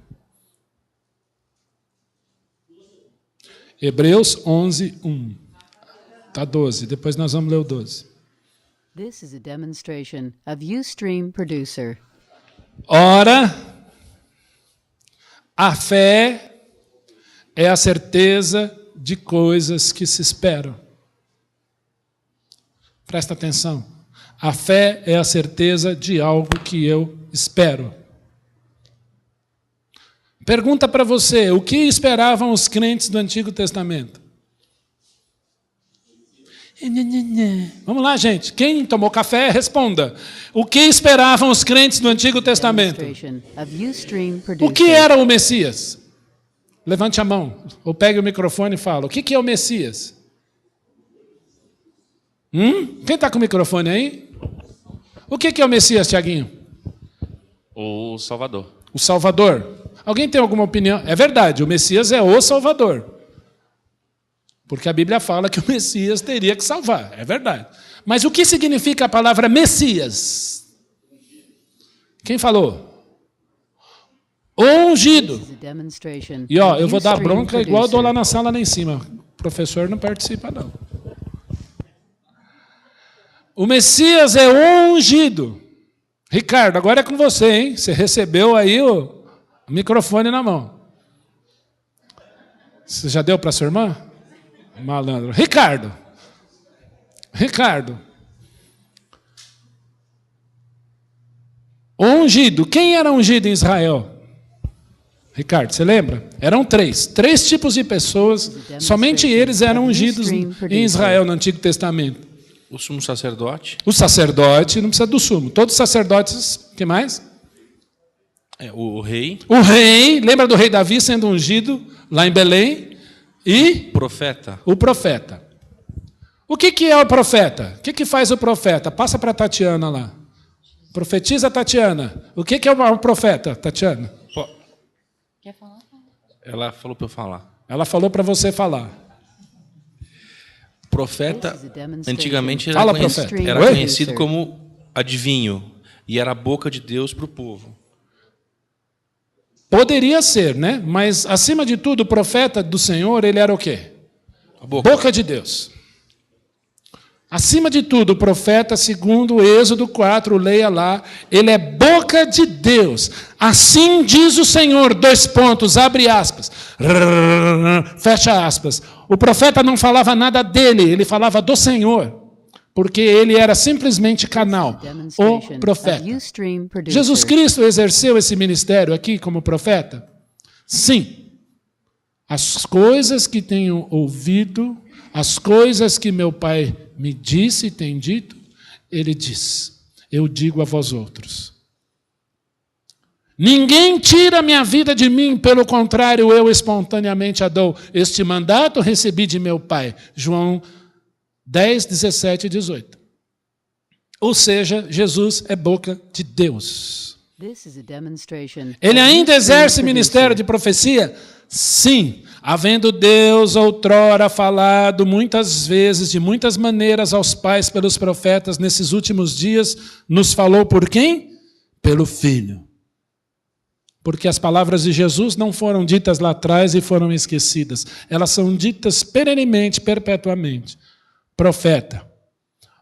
Hebreus 11, 1. Está 12, depois nós vamos ler o 12. This is a demonstration of Ustream Producer. Ora, a fé é a certeza de coisas que se esperam. Presta atenção. A fé é a certeza de algo que eu espero. Pergunta para você, o que esperavam os crentes do Antigo Testamento? Vamos lá, gente. Quem tomou café, responda. O que esperavam os crentes do Antigo Testamento? O que era o Messias? Levante a mão, ou pegue o microfone e fala. O que é o Messias? Quem está com o microfone aí? O que é o Messias, Tiaguinho? O Salvador. O Salvador. Alguém tem alguma opinião? É verdade, o Messias é o Salvador. Porque a Bíblia fala que o Messias teria que salvar, é verdade. Mas o que significa a palavra Messias? Quem falou? Ungido. E eu vou dar bronca igual eu dou lá na sala lá em cima. O professor não participa, não. O Messias é ungido. Ricardo, agora é com você, hein? Você recebeu aí o microfone na mão. Você já deu para sua irmã? Malandro. Ricardo. Ungido. Quem era ungido em Israel? Ricardo, você lembra? Eram três tipos de pessoas. Somente eles eram ungidos em Israel no Antigo Testamento. O sumo sacerdote. O sacerdote, não precisa do sumo. Todos os sacerdotes, o que mais? O rei. O rei, lembra do rei Davi sendo ungido lá em Belém? E? Profeta. O profeta. O que é o profeta? O que faz o profeta? Passa para a Tatiana lá. Profetiza, Tatiana. O que é o profeta, Tatiana? Quer falar? Ela falou para eu falar. Ela falou para você falar. Profeta, antigamente era Oi? conhecido como adivinho. E era a boca de Deus para o povo. Poderia ser, né? Mas, acima de tudo, o profeta do Senhor, ele era o quê? A boca de Deus. Acima de tudo, o profeta, segundo Êxodo 4, leia lá, ele é boca de Deus. Assim diz o Senhor, : abre aspas, fecha aspas. O profeta não falava nada dele, ele falava do Senhor. Porque ele era simplesmente canal, o profeta. Jesus Cristo exerceu esse ministério aqui como profeta? Sim. As coisas que tenho ouvido, as coisas que meu Pai me disse e tem dito, ele diz, eu digo a vós outros. Ninguém tira a minha vida de mim, pelo contrário, eu espontaneamente a dou. Este mandato recebi de meu Pai. João 10, 17 e 18. Ou seja, Jesus é boca de Deus. Ele ainda exerce ministério de profecia? Sim. Havendo Deus outrora falado muitas vezes, de muitas maneiras aos pais pelos profetas, nesses últimos dias, nos falou por quem? Pelo Filho. Porque as palavras de Jesus não foram ditas lá atrás e foram esquecidas. Elas são ditas perenemente, perpetuamente. Profeta.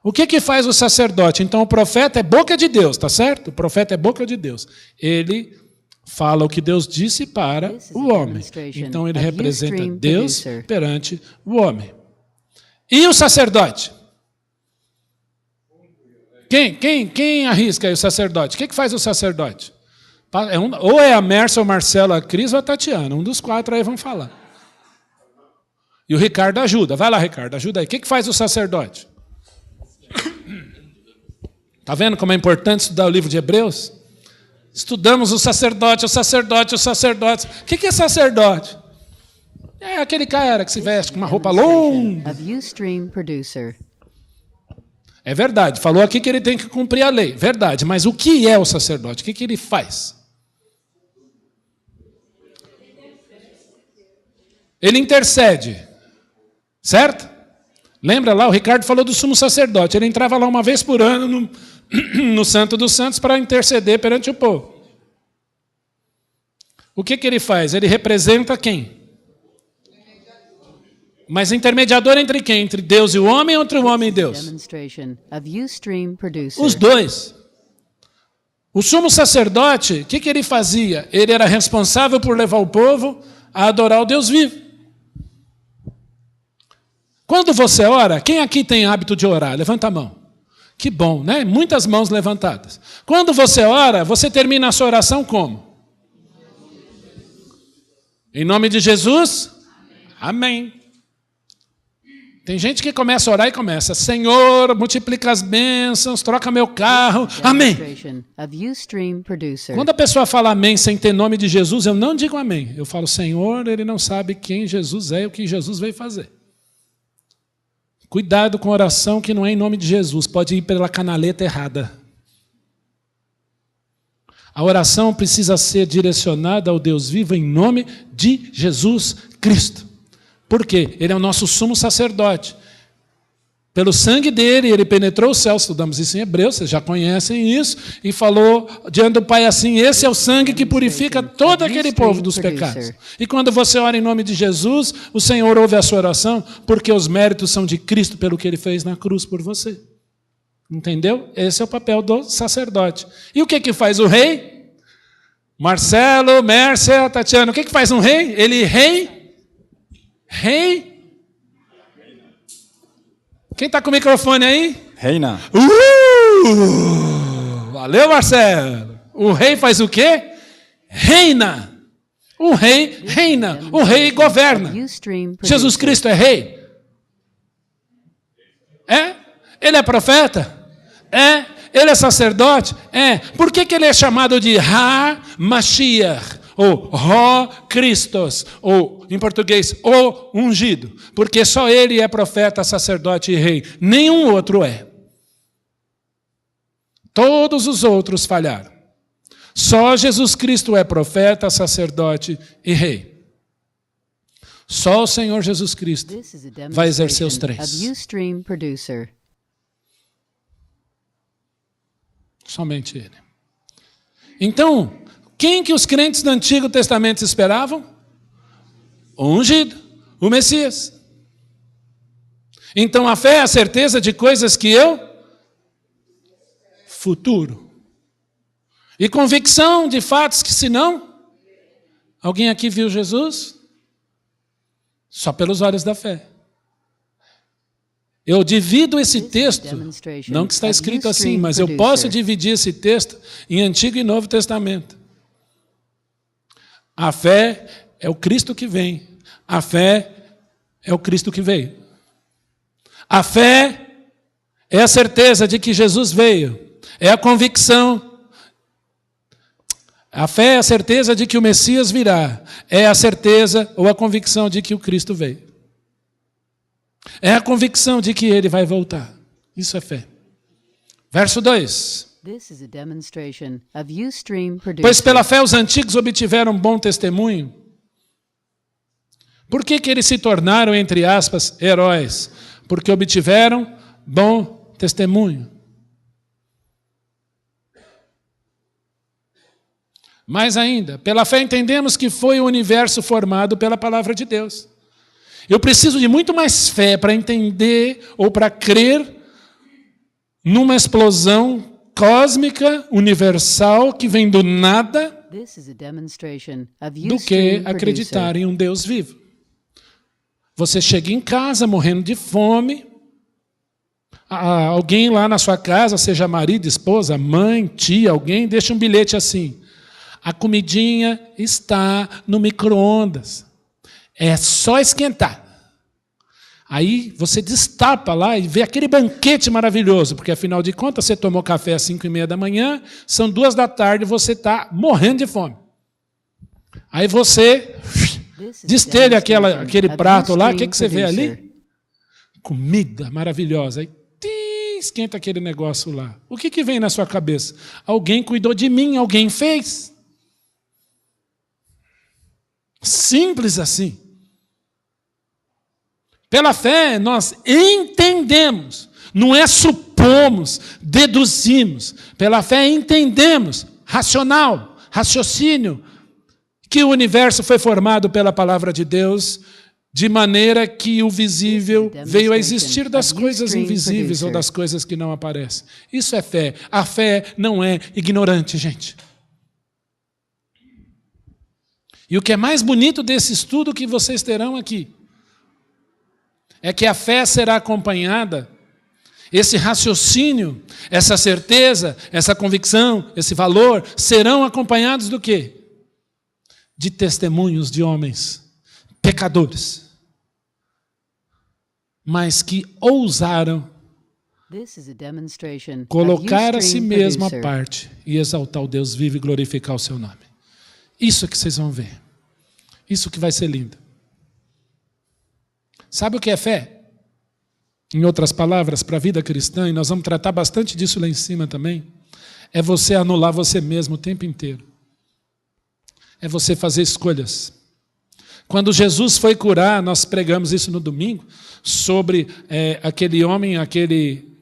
O que faz o sacerdote? Então, o profeta é boca de Deus, tá certo? O profeta é boca de Deus. Ele fala o que Deus disse para o homem. Então, ele representa Deus perante o homem. E o sacerdote? Quem arrisca aí o sacerdote? O que faz o sacerdote? Ou é a Mércia, ou Marcelo, a Cris ou a Tatiana. Um dos 4 aí vão falar. E o Ricardo ajuda. Vai lá, Ricardo, ajuda aí. O que faz o sacerdote? Está vendo como é importante estudar o livro de Hebreus? Estudamos o sacerdote, o sacerdote, o sacerdote. O que é sacerdote? É aquele cara que se veste com uma roupa longa. É verdade, falou aqui que ele tem que cumprir a lei. Verdade, mas o que é o sacerdote? O que ele faz? Ele intercede, certo? Lembra lá, o Ricardo falou do sumo sacerdote. Ele entrava lá uma vez por ano no Santo dos Santos para interceder perante o povo. O que ele faz? Ele representa quem? Mas intermediador entre quem? Entre Deus e o homem ou entre o homem e Deus? Os dois. O sumo sacerdote, o que ele fazia? Ele era responsável por levar o povo a adorar o Deus vivo. Quando você ora, quem aqui tem hábito de orar? Levanta a mão. Que bom, né? Muitas mãos levantadas. Quando você ora, você termina a sua oração como? Em nome de Jesus? Amém. Tem gente que começa a orar e começa: Senhor, multiplica as bênçãos, troca meu carro. Amém. Quando a pessoa fala amém sem ter nome de Jesus, eu não digo amém. Eu falo: Senhor, ele não sabe quem Jesus é e o que Jesus veio fazer. Cuidado com a oração que não é em nome de Jesus. Pode ir pela canaleta errada. A oração precisa ser direcionada ao Deus vivo em nome de Jesus Cristo. Por quê? Ele é o nosso sumo sacerdote. Pelo sangue dele, ele penetrou o céu. Estudamos isso em Hebreus, vocês já conhecem isso. E falou diante do Pai assim: esse é o sangue que purifica todo aquele povo dos pecados. E quando você ora em nome de Jesus, o Senhor ouve a sua oração, porque os méritos são de Cristo pelo que ele fez na cruz por você. Entendeu? Esse é o papel do sacerdote. E o que faz o rei? Marcelo, Mércia, Tatiana, o que faz um rei? Ele rei. Quem está com o microfone aí? Reina. Valeu, Marcelo. O rei faz o quê? Reina. O rei reina. O rei governa. Jesus Cristo é rei? É? Ele é profeta? É? Ele é sacerdote? É. Por que ele é chamado de Ha-Mashiach? Ou Ro-Christos? Ou, em português, o ungido? Porque só ele é profeta, sacerdote e rei. Nenhum outro é. Todos os outros falharam. Só Jesus Cristo é profeta, sacerdote e rei. Só o Senhor Jesus Cristo vai exercer os três. Somente ele. Então, quem que os crentes do Antigo Testamento esperavam? O ungido, o Messias. Então, a fé é a certeza de coisas que futuro. E convicção de fatos que se não... Alguém aqui viu Jesus? Só pelos olhos da fé. Eu divido esse texto, não que está escrito assim, mas eu posso dividir esse texto em Antigo e Novo Testamento. A fé é o Cristo que vem. A fé é o Cristo que veio. A fé é a certeza de que Jesus veio. É a convicção. A fé é a certeza de que o Messias virá. É a certeza ou a convicção de que o Cristo veio. É a convicção de que ele vai voltar. Isso é fé. Verso 2. Pois pela fé os antigos obtiveram bom testemunho. Por que eles se tornaram, entre aspas, heróis? Porque obtiveram bom testemunho. Mais ainda, pela fé entendemos que foi o universo formado pela palavra de Deus. Eu preciso de muito mais fé para entender ou para crer numa explosão cósmica, universal, que vem do nada, do que acreditar em um Deus vivo. Você chega em casa morrendo de fome, alguém lá na sua casa, seja marido, esposa, mãe, tia, alguém, deixa um bilhete assim: a comidinha está no micro-ondas, é só esquentar. Aí você destapa lá e vê aquele banquete maravilhoso, porque afinal de contas você tomou café às 5:30 da manhã, são 2 da tarde e você está morrendo de fome. Aí você destelha aquele prato lá, o que você vê ali? Comida maravilhosa. Aí esquenta aquele negócio lá. O que vem na sua cabeça? Alguém cuidou de mim, alguém fez. Simples assim. Pela fé, nós entendemos, não é supomos, deduzimos. Pela fé, entendemos, raciocínio, que o universo foi formado pela palavra de Deus, de maneira que o visível veio a existir das coisas invisíveis ou das coisas que não aparecem. Isso é fé. A fé não é ignorante, gente. E o que é mais bonito desse estudo que vocês terão aqui é que a fé será acompanhada, esse raciocínio, essa certeza, essa convicção, esse valor, serão acompanhados do quê? De testemunhos de homens pecadores, mas que ousaram colocar a si mesmo à parte e exaltar o Deus vivo e glorificar o seu nome. Isso que vocês vão ver. Isso que vai ser lindo. Sabe o que é fé? Em outras palavras, para a vida cristã, e nós vamos tratar bastante disso lá em cima também, é você anular você mesmo o tempo inteiro. É você fazer escolhas. Quando Jesus foi curar, nós pregamos isso no domingo, sobre aquele homem, aquele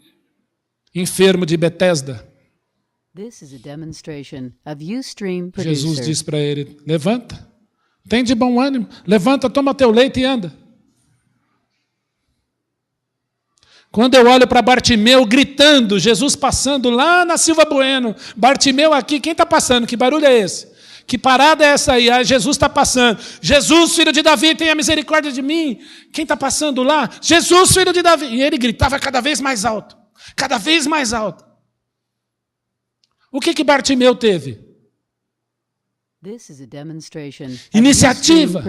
enfermo de Betesda. Jesus disse para ele: levanta, tem de bom ânimo, levanta, toma teu leito e anda. Quando eu olho para Bartimeu gritando, Jesus passando lá na Silva Bueno, Bartimeu aqui, quem está passando? Que barulho é esse? Que parada é essa aí? Ah, Jesus está passando. Jesus, filho de Davi, tenha misericórdia de mim. Quem está passando lá? Jesus, filho de Davi. E ele gritava cada vez mais alto. Cada vez mais alto. O que Bartimeu teve? Iniciativa.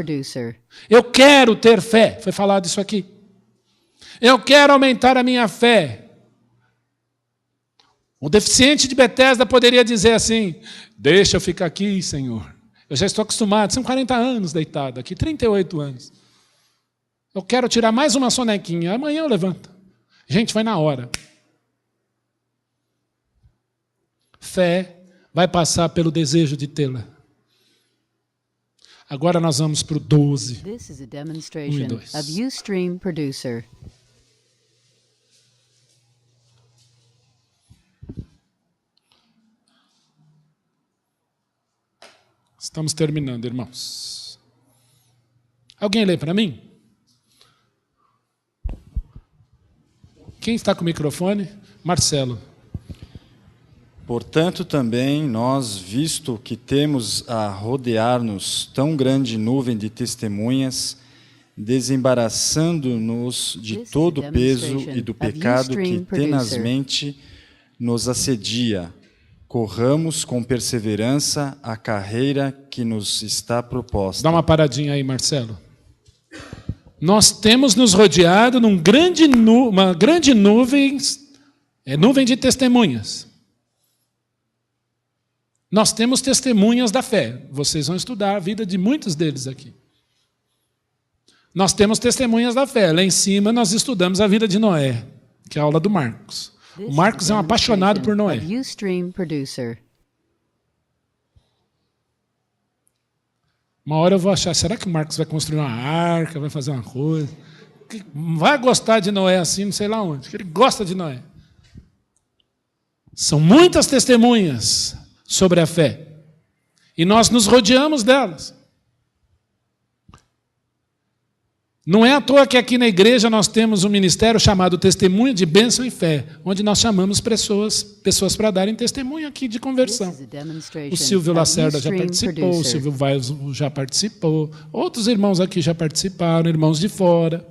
Eu quero ter fé. Foi falado isso aqui. Eu quero aumentar a minha fé. O deficiente de Betesda poderia dizer assim: deixa eu ficar aqui, Senhor. Eu já estou acostumado, são 40 anos deitado aqui, 38 anos. Eu quero tirar mais uma sonequinha, amanhã eu levanto. Gente, vai na hora. Fé vai passar pelo desejo de tê-la. Agora nós vamos para o 12. 1 e 2. Estamos terminando, irmãos. Alguém lê para mim? Quem está com o microfone? Marcelo. Portanto, também nós, visto que temos a rodear-nos tão grande nuvem de testemunhas, desembaraçando-nos de todo o peso e do pecado que tenazmente nos assedia, corramos com perseverança a carreira que nos está proposta. Dá uma paradinha aí, Marcelo. Nós temos nos rodeado uma grande nuvem, nuvem de testemunhas. Nós temos testemunhas da fé. Vocês vão estudar a vida de muitos deles aqui. Nós temos testemunhas da fé. Lá em cima nós estudamos a vida de Noé, que é a aula do Marcos. O Marcos é um apaixonado por Noé. Uma hora eu vou achar, será que o Marcos vai construir uma arca, vai fazer uma coisa? Vai gostar de Noé assim, não sei lá onde, porque ele gosta de Noé. São muitas testemunhas sobre a fé. E nós nos rodeamos delas. Não é à toa que aqui na igreja nós temos um ministério chamado Testemunho de Bênção e Fé, onde nós chamamos pessoas para darem testemunho aqui de conversão. O Silvio Lacerda já participou, o Silvio Vaz já participou, outros irmãos aqui já participaram, irmãos de fora.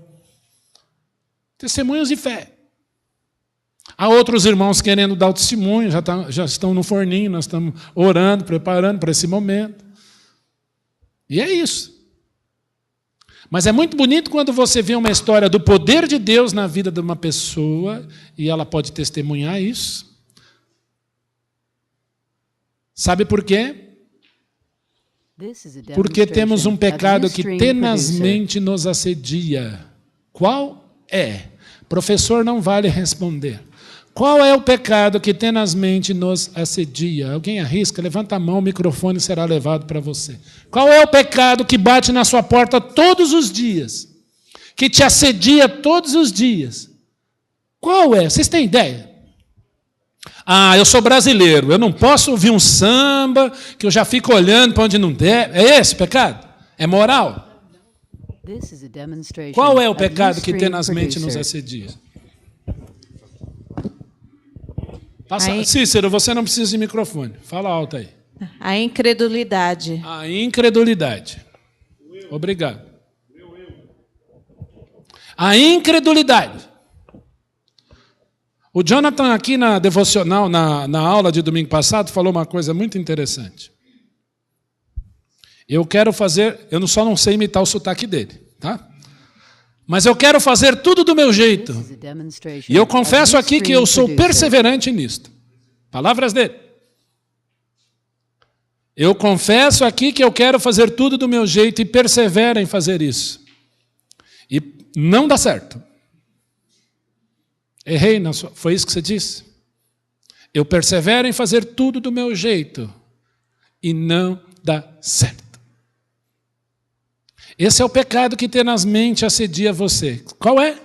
Testemunhos de fé. Há outros irmãos querendo dar o testemunho, já estão no forninho, nós estamos orando, preparando para esse momento. E é isso. Mas é muito bonito quando você vê uma história do poder de Deus na vida de uma pessoa e ela pode testemunhar isso. Sabe por quê? Porque temos um pecado que tenazmente nos assedia. Qual é? Professor, não vale responder. Qual é o pecado que tenazmente nos assedia? Alguém arrisca? Levanta a mão, o microfone será levado para você. Qual é o pecado que bate na sua porta todos os dias? Que te assedia todos os dias? Qual é? Vocês têm ideia? Ah, eu sou brasileiro, eu não posso ouvir um samba, que eu já fico olhando para onde não der. É esse pecado? É moral? Qual é o pecado que tenazmente nos assedia? Cícero, você não precisa de microfone. Fala alto aí. A incredulidade. A incredulidade. Obrigado. A incredulidade. O Jonathan aqui na devocional, na aula de domingo passado, falou uma coisa muito interessante. Eu só não sei imitar o sotaque dele, tá? Mas eu quero fazer tudo do meu jeito. E eu confesso aqui que eu sou perseverante nisto. Palavras dele. Eu confesso aqui que eu quero fazer tudo do meu jeito e persevero em fazer isso. E não dá certo. Errei, foi isso que você disse? Eu persevero em fazer tudo do meu jeito e não dá certo. Esse é o pecado que tenazmente assedia você. Qual é?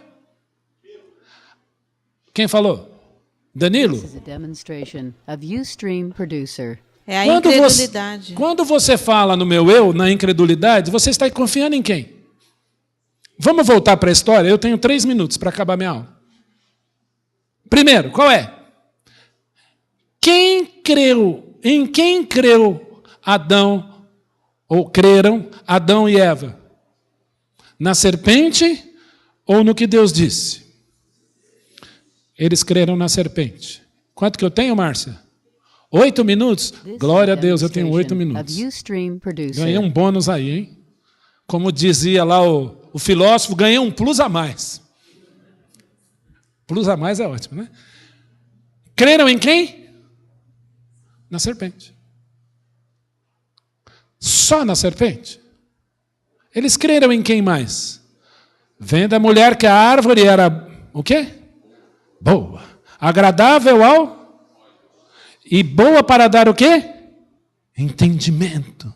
Quem falou? Danilo? É a incredulidade. Quando você fala no meu eu, na incredulidade, você está confiando em quem? Vamos voltar para a história? Eu tenho 3 minutos para acabar minha aula. Primeiro, qual é? Em quem creu Adão, ou creram Adão e Eva? Na serpente ou no que Deus disse? Eles creram na serpente. Quanto que eu tenho, Márcia? 8 minutos? Glória a Deus, eu tenho 8 minutos. Ganhei um bônus aí, hein? Como dizia lá o filósofo, ganhei um plus a mais. Plus a mais é ótimo, né? Creram em quem? Na serpente. Só na serpente? Eles creram em quem mais? Vendo a mulher que a árvore era o quê? Boa. Agradável ao? E boa para dar o quê? Entendimento.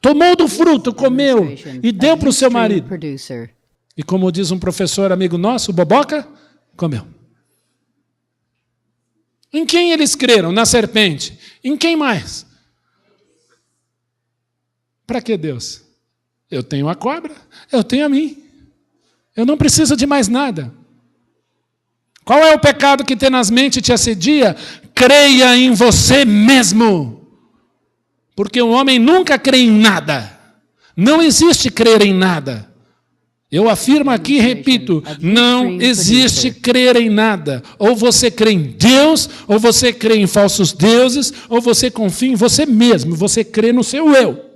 Tomou do fruto, comeu e deu para o seu marido. E como diz um professor amigo nosso, boboca, comeu. Em quem eles creram? Na serpente. Em quem mais? Para que Deus? Eu tenho a cobra, eu tenho a mim. Eu não preciso de mais nada. Qual é o pecado que tenazmente te assedia? Creia em você mesmo. Porque o homem nunca crê em nada. Não existe crer em nada. Eu afirmo aqui e repito, não existe crer em nada. Ou você crê em Deus, ou você crê em falsos deuses, ou você confia em você mesmo, você crê no seu eu.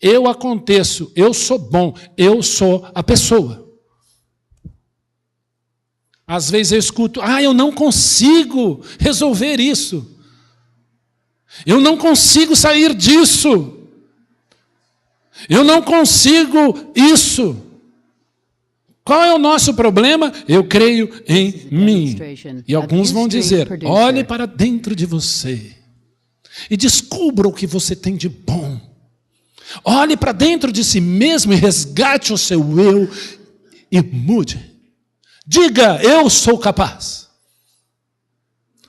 Eu aconteço, eu sou bom, eu sou a pessoa. Às vezes eu escuto, eu não consigo resolver isso. Eu não consigo sair disso. Eu não consigo isso. Qual é o nosso problema? Eu creio em mim. E alguns vão dizer, olhe para dentro de você e descubra o que você tem de bom. Olhe para dentro de si mesmo e resgate o seu eu e mude. Diga, eu sou capaz.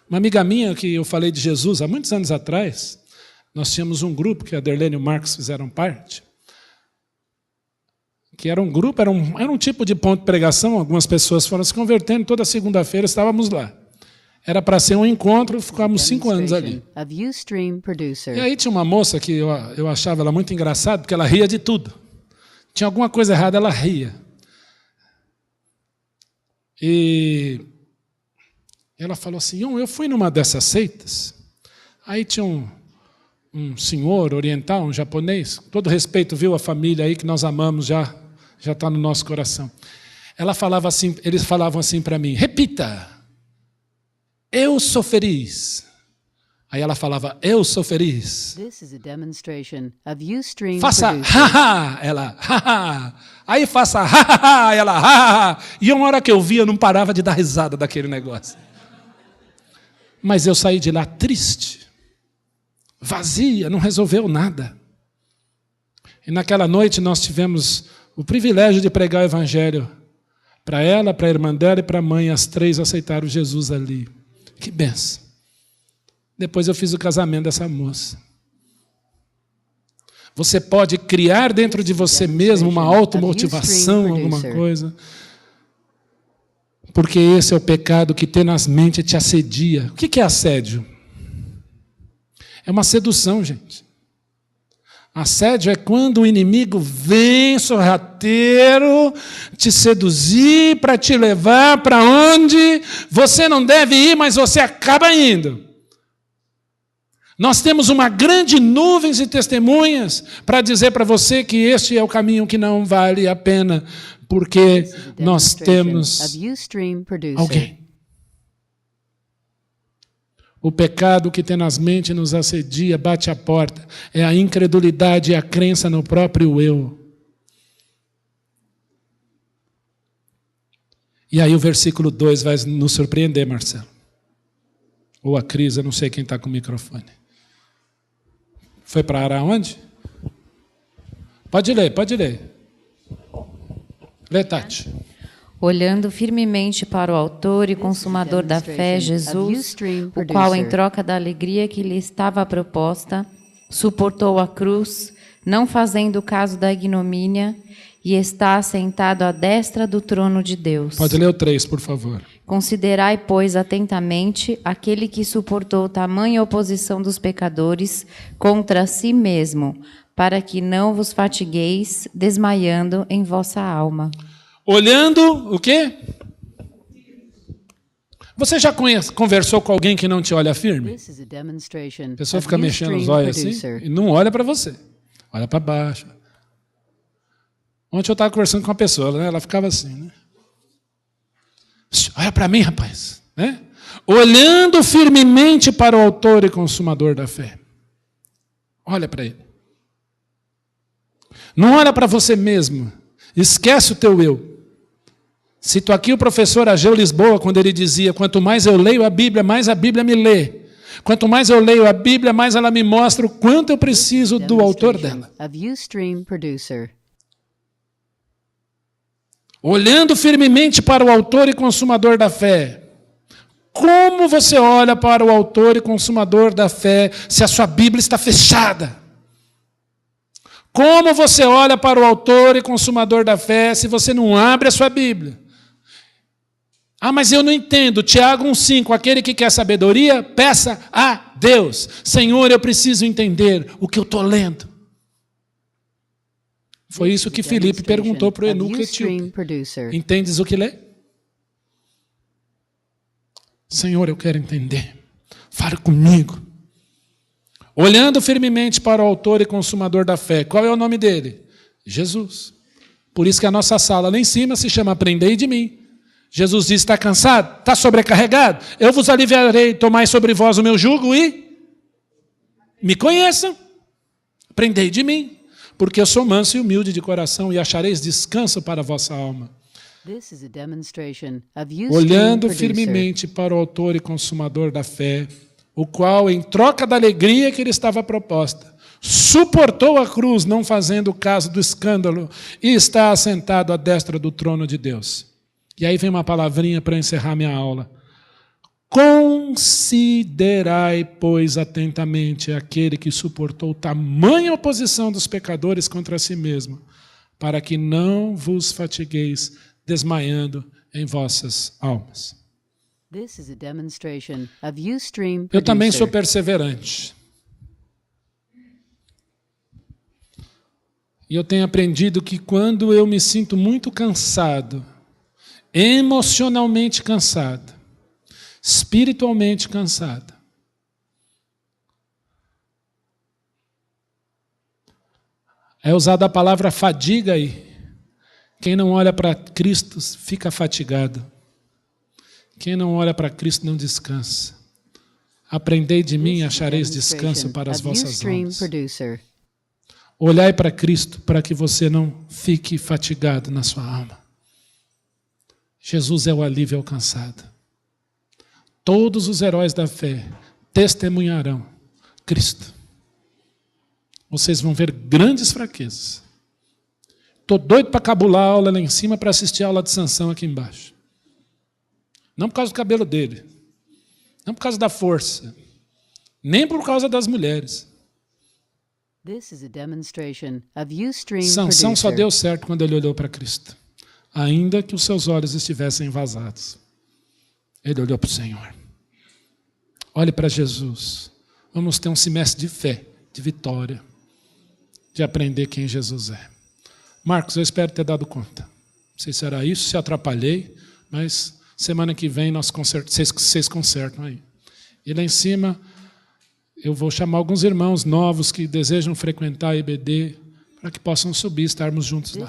Uma amiga minha, que eu falei de Jesus há muitos anos atrás, nós tínhamos um grupo que a Derlene e o Marcos fizeram parte, que era um grupo, era um tipo de ponto de pregação, algumas pessoas foram se convertendo, toda segunda-feira estávamos lá. Era para ser um encontro, ficamos 5 anos ali. E aí tinha uma moça que eu achava ela muito engraçada, porque ela ria de tudo. Tinha alguma coisa errada, ela ria. E ela falou assim, eu fui numa dessas seitas, aí tinha um senhor oriental, um japonês, com todo respeito, viu, a família aí que nós amamos, já está no nosso coração. Ela falava assim, eles falavam assim para mim, repita, eu sou feliz. Aí ela falava, eu sou feliz. Faça ha-ha, ela ha-ha. Aí faça ha-ha, ela ha-ha. E uma hora que eu via, eu não parava de dar risada daquele negócio. Mas eu saí de lá triste, vazia, não resolveu nada. E naquela noite nós tivemos o privilégio de pregar o evangelho para ela, para a irmã dela e para a mãe, as 3 aceitaram Jesus ali. Que benção. Depois eu fiz o casamento dessa moça. Você pode criar dentro de você mesmo uma automotivação, alguma coisa, porque esse é o pecado que tenazmente te assedia. O que é assédio? É uma sedução, gente. Assédio é quando o inimigo vem sorrateiro te seduzir para te levar para onde você não deve ir, mas você acaba indo. Nós temos uma grande nuvem de testemunhas para dizer para você que este é o caminho que não vale a pena, porque nós temos alguém. O pecado que tenazmente nos assedia, bate à porta, é a incredulidade e a crença no próprio eu. E aí o versículo 2 vai nos surpreender, Marcelo. Ou a Cris, eu não sei quem está com o microfone. Foi para Ará onde? Pode ler, pode ler. Lê, Tati. Olhando firmemente para o autor e consumador da fé, Jesus, o qual, em troca da alegria que lhe estava proposta, suportou a cruz, não fazendo caso da ignomínia, e está assentado à destra do trono de Deus. Pode ler o 3, por favor. Considerai, pois, atentamente aquele que suportou tamanha oposição dos pecadores contra si mesmo, para que não vos fatigueis, desmaiando em vossa alma. Olhando o quê? Você já conversou com alguém que não te olha firme? A pessoa fica mexendo os olhos assim e não olha para você. Olha para baixo. Ontem eu estava conversando com uma pessoa, né? Ela ficava assim, né? Olha para mim, rapaz. Né? Olhando firmemente para o autor e consumador da fé. Olha para ele. Não olha para você mesmo. Esquece o teu eu. Cito aqui o professor Ageu Lisboa, quando ele dizia, quanto mais eu leio a Bíblia, mais a Bíblia me lê. Quanto mais eu leio a Bíblia, mais ela me mostra o quanto eu preciso do autor dela. Olhando firmemente para o autor e consumador da fé. Como você olha para o autor e consumador da fé se a sua Bíblia está fechada? Como você olha para o autor e consumador da fé se você não abre a sua Bíblia? Ah, mas eu não entendo. Tiago 1,5, aquele que quer sabedoria, peça a Deus. Senhor, eu preciso entender o que eu estou lendo. Foi isso que Filipe perguntou para o eunuco etíope. Entendes o que lê? Senhor, eu quero entender. Fale comigo. Olhando firmemente para o autor e consumador da fé. Qual é o nome dele? Jesus. Por isso que a nossa sala lá em cima se chama Aprendei de mim. Jesus diz, está cansado? Está sobrecarregado? Eu vos aliviarei, tomai sobre vós o meu jugo e me conheçam. Aprendei de mim, porque eu sou manso e humilde de coração e achareis descanso para a vossa alma. Olhando firmemente para o autor e consumador da fé, o qual, em troca da alegria que lhe estava proposta, suportou a cruz, não fazendo caso do escândalo, e está assentado à destra do trono de Deus. E aí vem uma palavrinha para encerrar minha aula. Com Considerai, pois, atentamente aquele que suportou tamanha oposição dos pecadores contra si mesmo, para que não vos fatigueis desmaiando em vossas almas. Eu também sou perseverante. E eu tenho aprendido que quando eu me sinto muito cansado, emocionalmente cansado, espiritualmente cansado, é usada a palavra fadiga aí. Quem não olha para Cristo fica fatigado. Quem não olha para Cristo não descansa. Aprendei de mim e achareis descanso para as vossas almas. Olhai para Cristo para que você não fique fatigado na sua alma. Jesus é o alívio alcançado. Todos os heróis da fé testemunharão Cristo. Vocês vão ver grandes fraquezas. Estou doido para cabular a aula lá em cima para assistir a aula de Sansão aqui embaixo. Não por causa do cabelo dele. Não por causa da força. Nem por causa das mulheres. Sansão só deu certo quando ele olhou para Cristo. Ainda que os seus olhos estivessem vazados. Ele olhou para o Senhor. Olhe para Jesus. Vamos ter um semestre de fé, de vitória, de aprender quem Jesus é. Marcos, eu espero ter dado conta. Não sei se era isso, se atrapalhei, mas semana que vem vocês consertam aí. E lá em cima, eu vou chamar alguns irmãos novos que desejam frequentar a IBD para que possam subir e estarmos juntos lá.